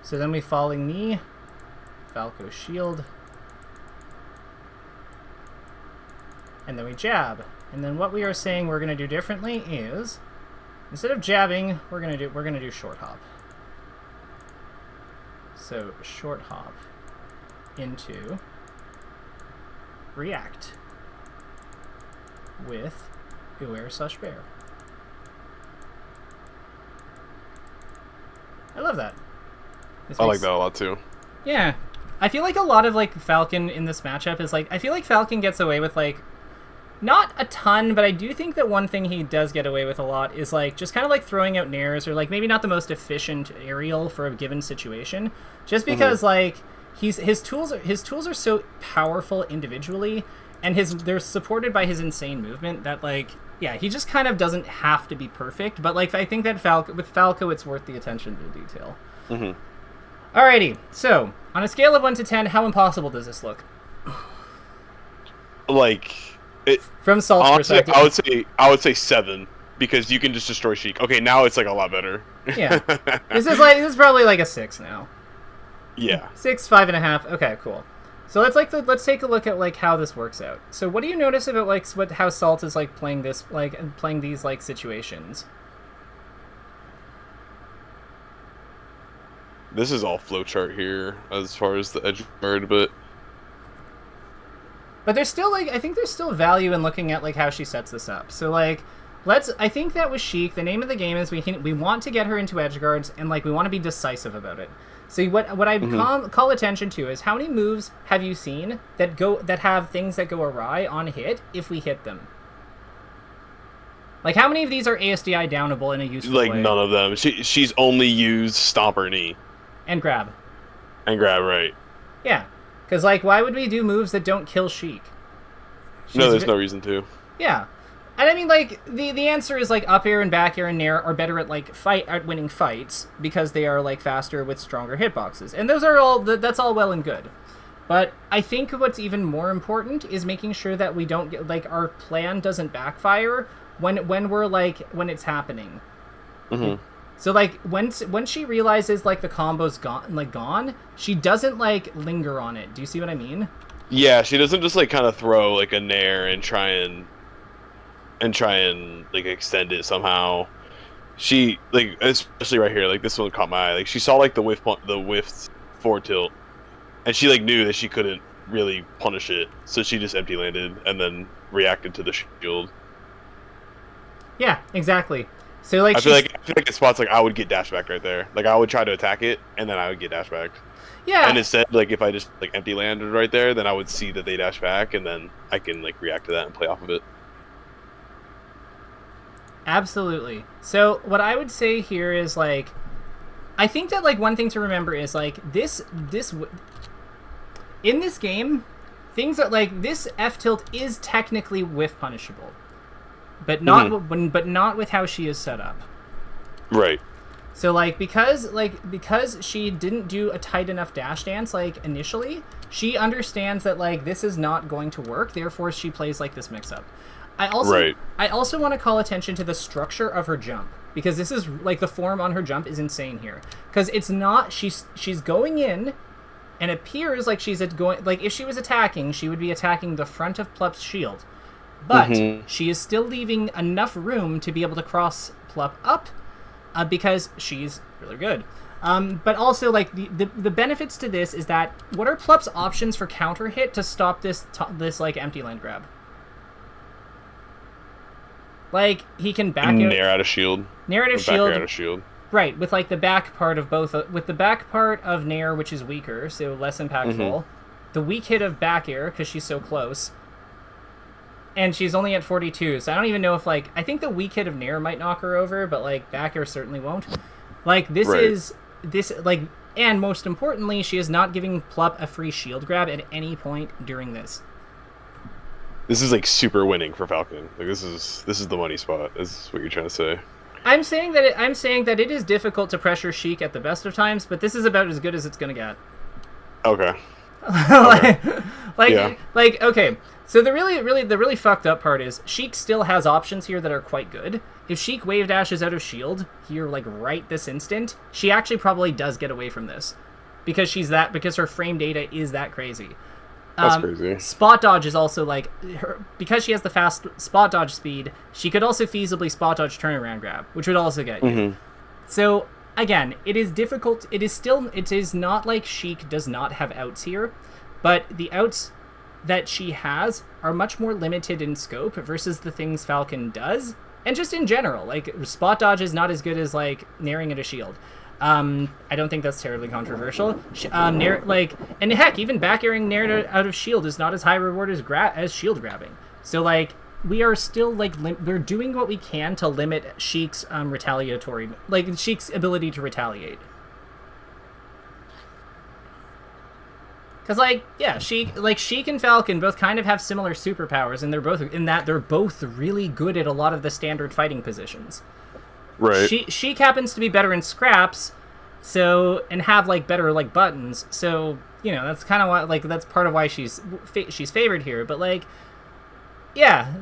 So then we falling knee. Falco shield. And then we jab. And then what we are saying we're gonna do differently is instead of jabbing, we're gonna do short hop. So short hop into react with uair/bear. I love that. I like that a lot too. Yeah. I feel like a lot of like Falcon in this matchup is like I feel like Falcon gets away with like not a ton, but I do think that one thing he does get away with a lot is like just kind of like throwing out nairs, or like maybe not the most efficient aerial for a given situation, just because like his tools are so powerful individually, and they're supported by his insane movement that like he just kind of doesn't have to be perfect, but like I think that with Falco it's worth the attention to detail. Alrighty, so on a scale of 1 to 10, how impossible does this look? Like from Salt's perspective, I would say 7, because you can just destroy Sheik. Okay, now it's like a lot better. Yeah, this is probably like a 6 now. Yeah, 6, 5.5. Okay, cool. So let's take a look at like how this works out. So what do you notice about like how Salt is like playing these like situations? This is all flowchart here as far as the edge guard, but there's still like I think there's still value in looking at like how she sets this up. So like I think that with Sheik, the name of the game is we want to get her into edge guards, and like we want to be decisive about it. So what I call attention to is how many moves have you seen that have things that go awry on hit if we hit them? Like, how many of these are ASDI downable in a useful way? Like, none of them. She's only used Stomper Knee. And grab. And grab, right. Yeah. Because, like, why would we do moves that don't kill Sheik? No, there's no reason to. Yeah. And I mean, like, the answer is, like, up air and back air and nair are better at, like, winning fights because they are, like, faster with stronger hitboxes. And those are all, that's all well and good. But I think what's even more important is making sure that we don't get, like, our plan doesn't backfire when we're, like, when it's happening. Mm-hmm. So, like, when she realizes, like, the combo's gone, she doesn't, like, linger on it. Do you see what I mean? Yeah, she doesn't just, like, kind of throw, like, a nair and try and like extend it somehow. She, like, especially right here, like this one caught my eye. Like she saw like the whiff forward tilt, and she like knew that she couldn't really punish it, so she just empty landed and then reacted to the shield. Yeah, exactly. So like I feel like in spots like I would get dash back right there. Like I would try to attack it and then I would get dash back. Yeah. And instead, like if I just like empty landed right there, then I would see that they dash back and then I can like react to that and play off of it. Absolutely. So what I would say here is like, I think that like one thing to remember is like this in this game, things that like this F tilt is technically whiff punishable, but not but not with how she is set up. Right. So like because she didn't do a tight enough dash dance like initially, she understands that like this is not going to work. Therefore, she plays like this mix up. I also want to call attention to the structure of her jump, because this is like the form on her jump is insane here, because it's not she's going in and appears like she's going, like if she was attacking, she would be attacking the front of Plup's shield, but she is still leaving enough room to be able to cross Plup up because she's really good. But also like the benefits to this is that what are Plup's options for counter hit to stop this like empty land grab? Like, he can back nair out of shield. Nair out of shield. Back out of shield. Right, with, like, the back part of both... with the back part of nair, which is weaker, so less impactful. The weak hit of back air, because she's so close. And she's only at 42, so I don't even know if, like... I think the weak hit of nair might knock her over, but, like, back air certainly won't. Like, this is... this, like... And, most importantly, she is not giving Plup a free shield grab at any point during this. This is like super winning for Falcon. Like this is the money spot. Is what you're trying to say. I'm saying that it is difficult to pressure Sheik at the best of times, but this is about as good as it's gonna get. Okay. Okay. So the really fucked up part is Sheik still has options here that are quite good. If Sheik wave dashes out of shield here, like right this instant, she actually probably does get away from this, because because her frame data is that crazy. That's crazy. Spot dodge is also like because she has the fast spot dodge speed, she could also feasibly spot dodge turnaround grab, which would also get you. So again, it is difficult. It is not like Sheik does not have outs here, but the outs that she has are much more limited in scope versus the things Falcon does, and just in general, like spot dodge is not as good as like nairing at a shield. I don't think that's terribly controversial. And heck, even back airing nair out of shield is not as high reward as shield grabbing. So like we are still like we're doing what we can to limit Sheik's retaliatory, like Sheik's ability to retaliate. Because like yeah, Sheik and Falcon both kind of have similar superpowers, and they're both really good at a lot of the standard fighting positions. Right. Sheik happens to be better in scraps, and have like better like buttons. So you know that's kind of why, like that's part of why she's favored here. But like, yeah,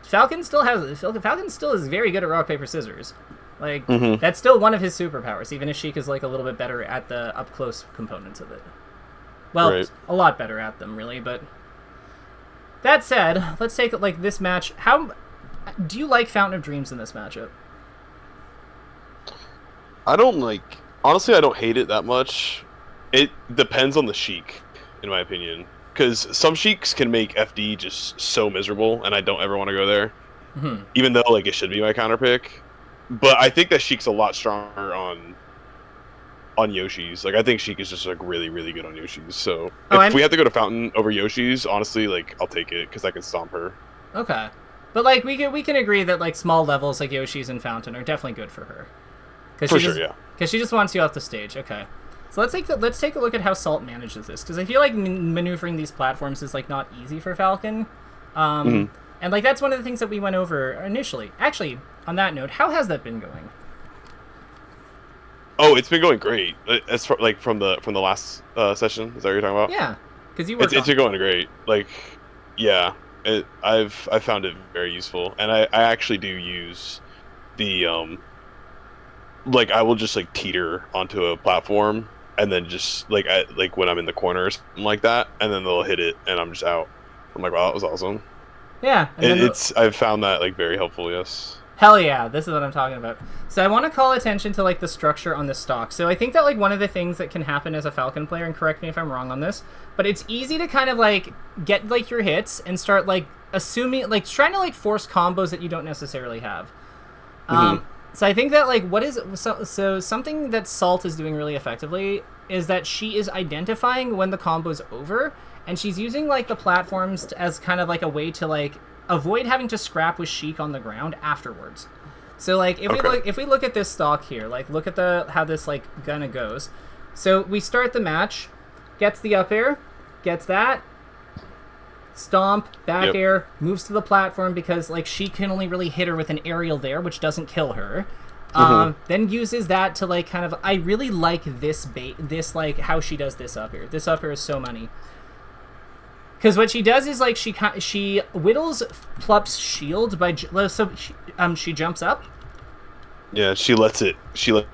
Falcon still is very good at rock paper scissors. Like that's still one of his superpowers, even if Sheik is like a little bit better at the up close components of it. Well, a lot better at them really. But that said, let's take like this match. How do you like Fountain of Dreams in this matchup? Honestly, I don't hate it that much. It depends on the Sheik, in my opinion. Because some Sheiks can make FD just so miserable, and I don't ever want to go there. Even though, like, it should be my counter pick. But I think that Sheik's a lot stronger on Yoshi's. Like, I think Sheik is just, like, really, really good on Yoshi's. So, if we have to go to Fountain over Yoshi's, honestly, like, I'll take it, because I can stomp her. Okay. But like we can agree that like small levels like Yoshi's and Fountain are definitely good for her. For sure, yeah. Because she just wants you off the stage. Okay. So let's take a look at how Salt manages this, because I feel like maneuvering these platforms is like not easy for Falcon, and like that's one of the things that we went over initially. Actually, on that note, how has that been going? Oh, it's been going great. As far, like from the last session, is that what you're talking about? Yeah, because it's been going great. Like, yeah, I've found it very useful, and I actually do use the like I will just like teeter onto a platform. And then just like when I'm in the corner or something like that, and then they'll hit it, and I'm just out. I'm like, wow, that was awesome. Yeah, I've found that like very helpful. Yes. Hell yeah, this is what I'm talking about. So I want to call attention to like the structure on the stock. So I think that like one of the things that can happen as a Falcon player, and correct me if I'm wrong on this, but it's easy to kind of like get like your hits and start like assuming like trying to like force combos that you don't necessarily have. So I think that like so something that Salt is doing really effectively is that she is identifying when the combo's over, and she's using like the platforms as kind of like a way to like avoid having to scrap with Sheik on the ground afterwards. So like if we look at this stock here, like look at how this like gonna goes. So we start the match, gets the up air, gets that. Stomp, back air, moves to the platform because like she can only really hit her with an aerial there, which doesn't kill her. Then uses that to like kind of, I really like this this like how she does this up air. This up air is so money. Because what she does is like she whittles Plup's shield by she jumps up. Yeah, she lets it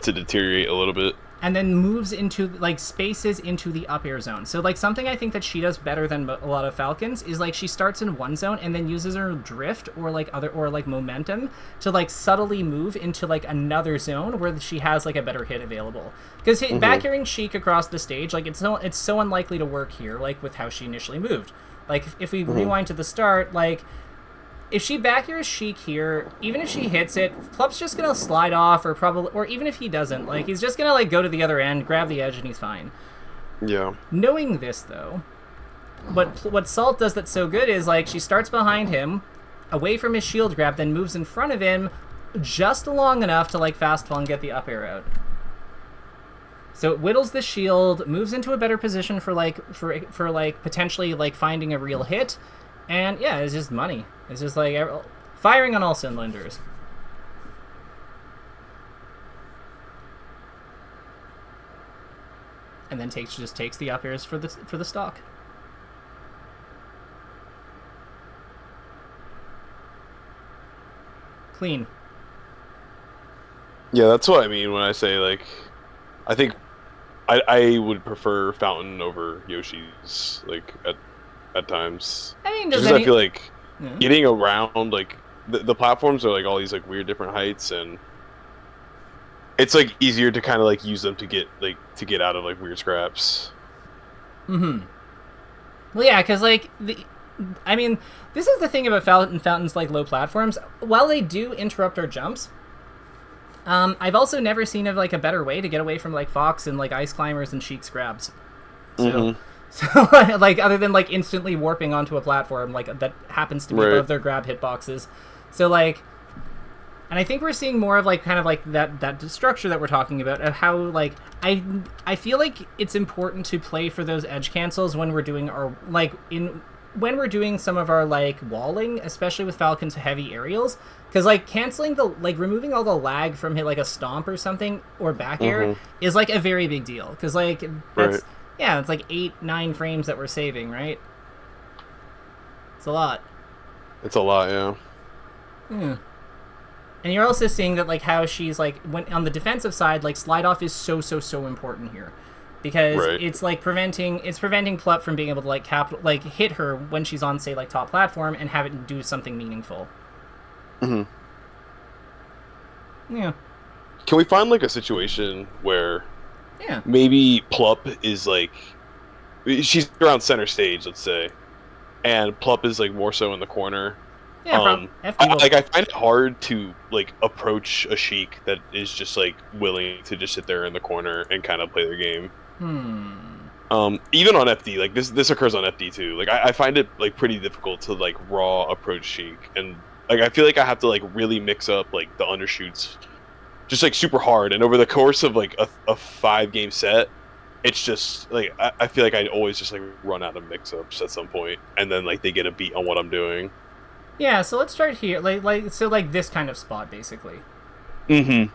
deteriorate a little bit. And then moves into, like, spaces into the up air zone. So, like, something I think that she does better than a lot of Falcons is, like, she starts in one zone and then uses her drift or, like, momentum to, like, subtly move into, like, another zone where she has, like, a better hit available. Because back airing Sheik across the stage, like, it's so unlikely to work here, like, with how she initially moved. Like, if we rewind to the start, like, if she back airs Sheik here, even if she hits it, Plup's just gonna slide off, or even if he doesn't, like, he's just gonna like go to the other end, grab the edge, and he's fine. Yeah. Knowing this though, what Salt does that's so good is like she starts behind him, away from his shield grab, then moves in front of him, just long enough to like fast fall and get the up air out. So it whittles the shield, moves into a better position for potentially like finding a real hit. And yeah, it's just money. It's just like firing on all cylinders. And then just takes the up airs for the stock. Clean. Yeah, that's what I mean when I say like, I think I would prefer Fountain over Yoshi's like at times. I mean, I feel like getting around like the platforms are like all these like weird different heights, and it's like easier to kind of like use them to get out of like weird scraps. Well, yeah, because like I mean, this is the thing about Fountain's like low platforms. While they do interrupt our jumps, I've also never seen of like a better way to get away from like Fox and like Ice Climbers and Sheik's grabs. So. So, like, other than, like, instantly warping onto a platform, like, that happens to be above their grab hitboxes. So, like, and I think we're seeing more of, like, kind of, like, that structure that we're talking about, of how, like, I feel like it's important to play for those edge cancels when we're doing our, like, when we're doing some of our, like, walling, especially with Falcon's heavy aerials, because, like, canceling removing all the lag from, like, a stomp or something, or back air, is, like, a very big deal, because, like, that's... Yeah, it's like 8-9 frames that we're saving, right? It's a lot. It's a lot, yeah. And you're also seeing that, like, how she's, like, when on the defensive side, like, slide off is so important here. Because it's, like, preventing Plup from being able to, like, hit her when she's on, say, like, top platform and have it do something meaningful. Yeah. Can we find, like, a situation where... Yeah. Maybe Plup is like, she's around center stage, let's say, and Plup is like more so in the corner. Yeah, I find it hard to like approach a Sheik that is just like willing to just sit there in the corner and kind of play their game. Even on FD, like this occurs on FD too. Like I find it like pretty difficult to like raw approach Sheik, and Like I feel like I have to like really mix up like the undershoots, just like super hard. And over the course of like a 5-game set, it's just like I feel like I always just like run out of mix-ups at some point, and then like they get a beat on what I'm doing. Yeah, so let's start here, like this kind of spot, basically. Mm-hmm.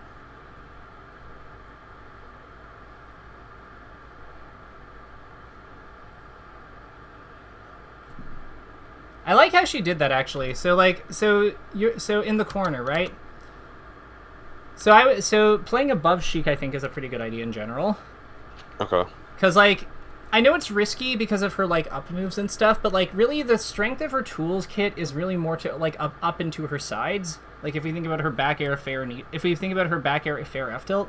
I like how she did that, actually. So you're in the corner, right? So playing above Sheik, I think, is a pretty good idea in general. Okay. Because like, I know it's risky because of her like up moves and stuff, but like really the strength of her tools kit is really more to like up into her sides. Like if we think about her back air fair F tilt.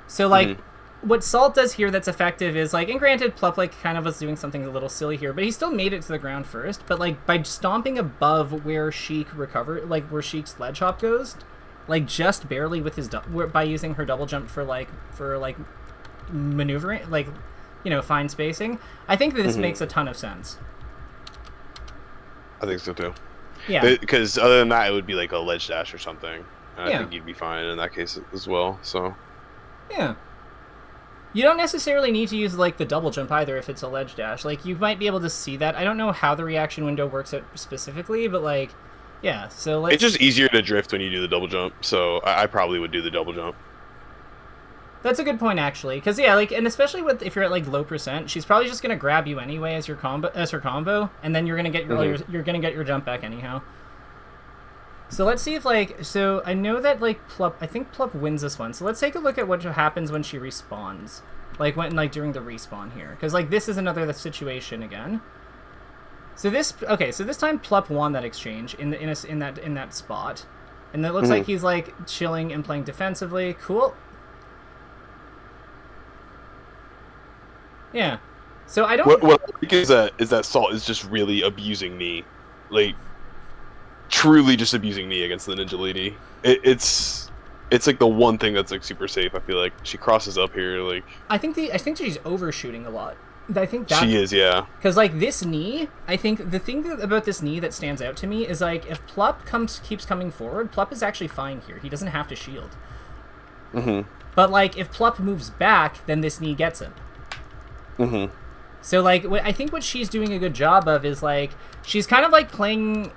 So like what Salt does here that's effective is like, and granted Plup like kind of was doing something a little silly here, but he still made it to the ground first. But like by stomping above where Sheik where Sheik's ledge hop goes, like just barely with his by using her double jump for maneuvering, like, you know, fine spacing. I think that this makes a ton of sense. I think so too. Yeah. Because other than that, it would be like a ledge dash or something. And yeah. I think you'd be fine in that case as well. So. Yeah. You don't necessarily need to use like the double jump either if it's a ledge dash. Like you might be able to see that. I don't know how the reaction window works specifically, but like, yeah. So it's just easier to drift when you do the double jump. So I probably would do the double jump. That's a good point, actually, because yeah, like, and especially if you're at like low percent, she's probably just gonna grab you anyway as her combo, and then you're gonna get you're gonna get your jump back anyhow. So let's see if so I know that like I think Plup wins this one. So let's take a look at what happens when she respawns, during the respawn here, because like this is the situation again. So this time Plup won that exchange in that spot, and it looks like he's like chilling and playing defensively. Cool. Yeah, so I don't. What I think is that Salt is just really abusing me, like truly just abusing me against the Ninja Lady. It's like the one thing that's like super safe. I feel like she crosses up here, like. I think she's overshooting a lot. I think that she is, yeah. Because like this knee, I think the thing about this knee that stands out to me is like if Plup keeps coming forward, Plup is actually fine here. He doesn't have to shield. But like if Plup moves back, then this knee gets him. So like I think what she's doing a good job of is like she's kind of like playing,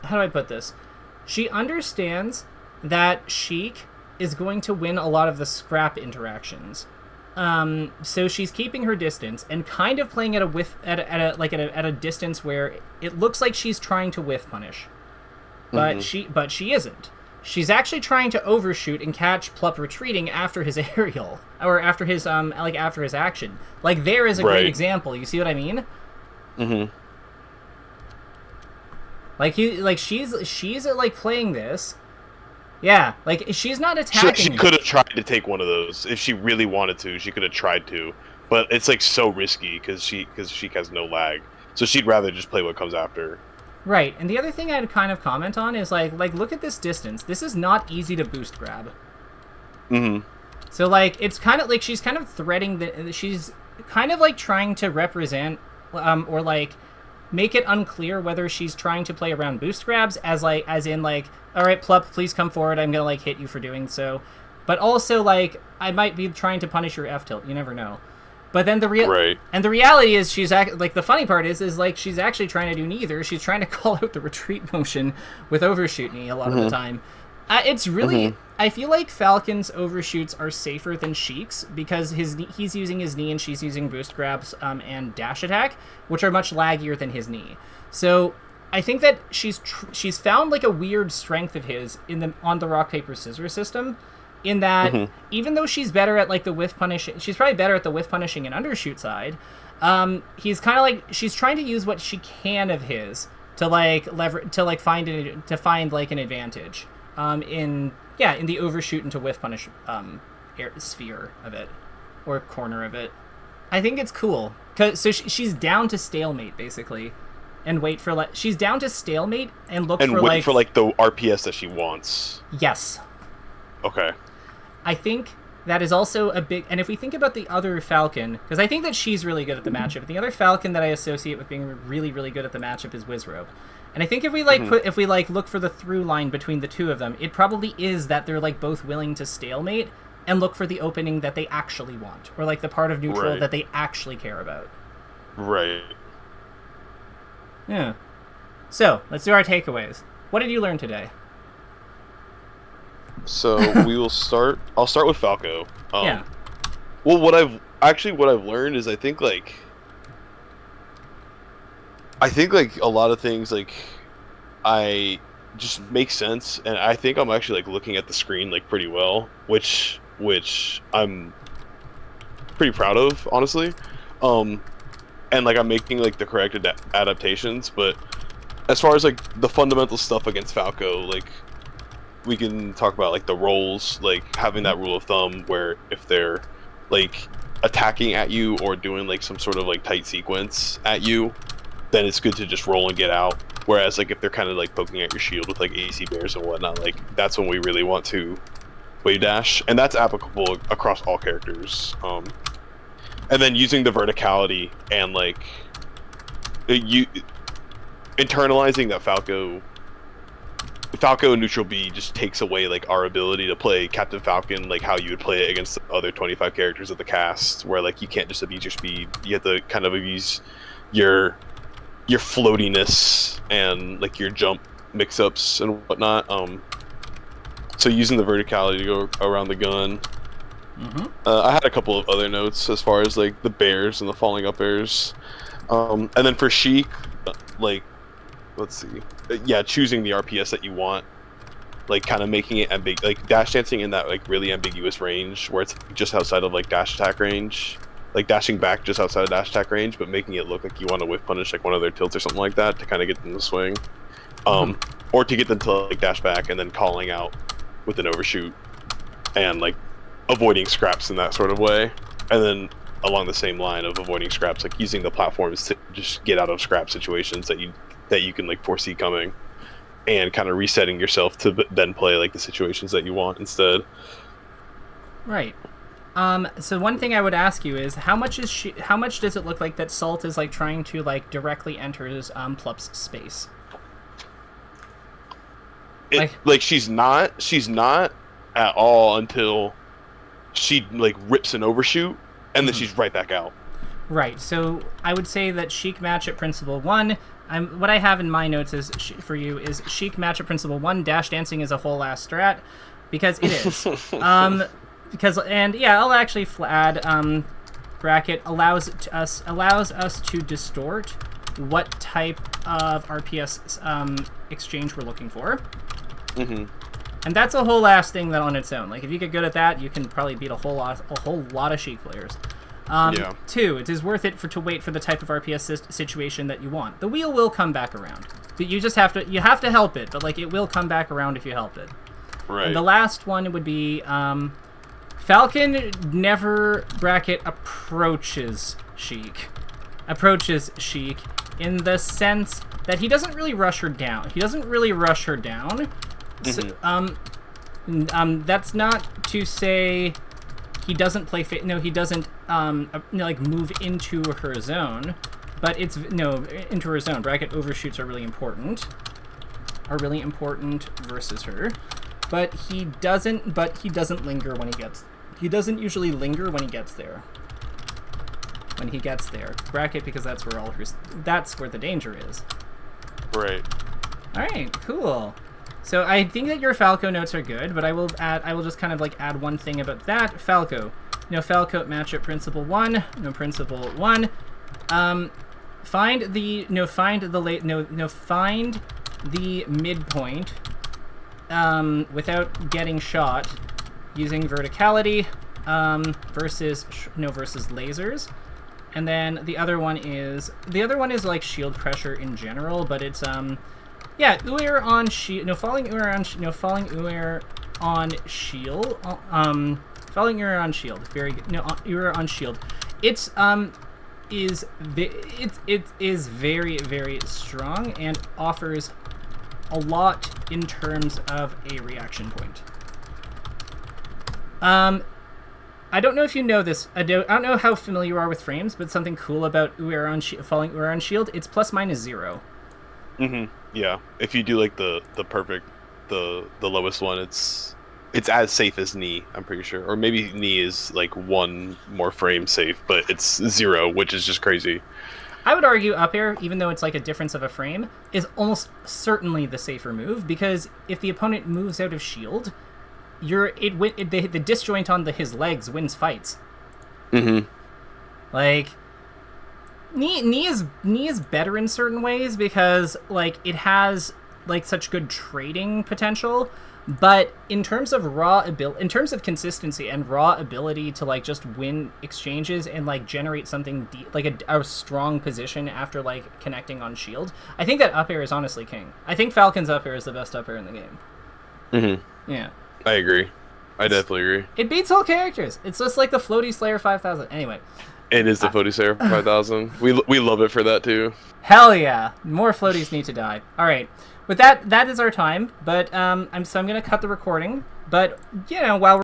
how do I put this? She understands that Sheik is going to win a lot of the scrap interactions. So she's keeping her distance and kind of playing at a distance where it looks like she's trying to whiff punish. But she isn't. She's actually trying to overshoot and catch Plup retreating after his aerial, or after his after his action. Like there is a great example. You see what I mean? She's like playing this. Yeah, like she's not attacking. She could have tried to take one of those if she really wanted to. She could have tried to, but it's like so risky because she has no lag. So she'd rather just play what comes after. Right, and the other thing I'd kind of comment on is like look at this distance. This is not easy to boost grab. So like it's kind of like she's kind of threading she's kind of like trying to represent or like make it unclear whether she's trying to play around boost grabs as in all right, Plup, please come forward. I'm gonna like hit you for doing so, but also like I might be trying to punish your F tilt. You never know. But then the reality is the funny part is like she's actually trying to do neither. She's trying to call out the retreat motion with overshoot knee a lot of the time. It's really I feel like Falcon's overshoots are safer than Sheik's because he's using his knee and she's using boost grabs and dash attack, which are much laggier than his knee. So I think that she's found like a weird strength of his on the rock paper scissors system. In that, even though she's better at like the whiff punishing, she's probably better at the whiff punishing and undershoot side. He's kind of like she's trying to use what she can of his to like find like an advantage. In the overshoot into whiff punish sphere of it or corner of it. I think it's cool so she's down to stalemate basically, and wait for she's down to stalemate and wait for the RPS that she wants. Yes. Okay. I think that is also a big... And if we think about the other Falcon... Because I think that she's really good at the matchup. The other Falcon that I associate with being really, really good at the matchup is Wizrobe. And I think if we look for the through line between the two of them, it probably is that they're like both willing to stalemate and look for the opening that they actually want, or like the part of neutral that they actually care about. Right. Yeah. So let's do our takeaways. What did you learn today? So I'll start with Falco. Yeah. Well, what I've learned is I think like a lot of things like I just make sense, and I think I'm actually like looking at the screen like pretty well, which I'm pretty proud of, honestly. And like I'm making like the correct adaptations, but as far as like the fundamental stuff against Falco, like we can talk about like the roles, like having that rule of thumb where if they're like attacking at you or doing like some sort of like tight sequence at you, then it's good to just roll and get out. Whereas like if they're kind of like poking at your shield with like AC bears and whatnot, like that's when we really want to wave dash, and that's applicable across all characters. And then using the verticality and like you internalizing that Falco neutral B just takes away like our ability to play Captain Falcon like how you would play it against the other 25 characters of the cast, where like you can't just abuse your speed, you have to kind of abuse your floatiness and like your jump mix-ups and whatnot. So using the verticality to go around the gun. I had a couple of other notes as far as like the bears and the falling up airs, and then for Sheik, like let's see, choosing the RPS that you want, like kind of making it like dash dancing in that like really ambiguous range where it's just outside of like dash attack range, like dashing back just outside of dash attack range, but making it look like you want to whiff punish like one of their tilts or something like that to kind of get them to swing, or to get them to like dash back and then calling out with an overshoot and like avoiding scraps in that sort of way. And then along the same line of avoiding scraps, like using the platforms to just get out of scrap situations that you can like foresee coming, and kind of resetting yourself to then play like the situations that you want instead. Right. So one thing I would ask you is how much does it look like that Salt is like trying to like directly enter his Plup's space? She's not at all until she like rips an overshoot, and then she's right back out. Right. So I would say that Sheik match at principle 1. What I have in my notes is for you is Sheik match at principle 1. Dash dancing is a whole ass strat, because it is. I'll actually add bracket allows us to distort what type of RPS exchange we're looking for. And that's a whole ass thing that on its own. Like if you get good at that, you can probably beat a whole lot of Sheik players. 2, it is worth it to wait for the type of RPS situation that you want. The wheel will come back around, but you just have to help it. But like it will come back around if you help it. Right. And the last one would be Falcon never bracket approaches Sheik in the sense that he doesn't really rush her down. So, that's not to say he doesn't play he doesn't like move into her zone, but it's into her zone. Bracket overshoots are really important versus her, but he doesn't linger when he doesn't usually linger when he gets there. Bracket, because that's where the danger is. Right. All right, cool. So I think that your Falco notes are good, but I will just kind of like add one thing about that. Falco. Falco matchup principle 1. Principle 1. Find the midpoint without getting shot using verticality versus lasers. And then the other one is like shield pressure in general, but it's Uer on shield. Falling Uer on shield. Falling Uer on shield. Very good. Uer on shield. It is very, very strong and offers a lot in terms of a reaction point. I don't know if you know this. I don't know how familiar you are with frames, but something cool about falling Uer on shield. It's ±0. Yeah, if you do like the perfect, the lowest one, it's as safe as knee. I'm pretty sure, or maybe knee is like one more frame safe, but it's 0, which is just crazy. I would argue up air, even though it's like a difference of a frame, is almost certainly the safer move, because if the opponent moves out of shield, the disjoint on his legs wins fights. Mm-hmm. Like, knee is better in certain ways because like it has like such good trading potential, but in terms of in terms of consistency and raw ability to like just win exchanges and like generate something like a strong position after like connecting on shield, I think that up air is honestly king. I think Falcon's up air is the best up air in the game. Mm-hmm. Yeah, I agree. I definitely agree. It beats all characters. It's just like the Floaty Slayer 5000. Anyway. It is the Floaty Slayer 5000. We love it for that too. Hell yeah! More floaties need to die. All right, with that is our time. But I'm gonna cut the recording. But while we're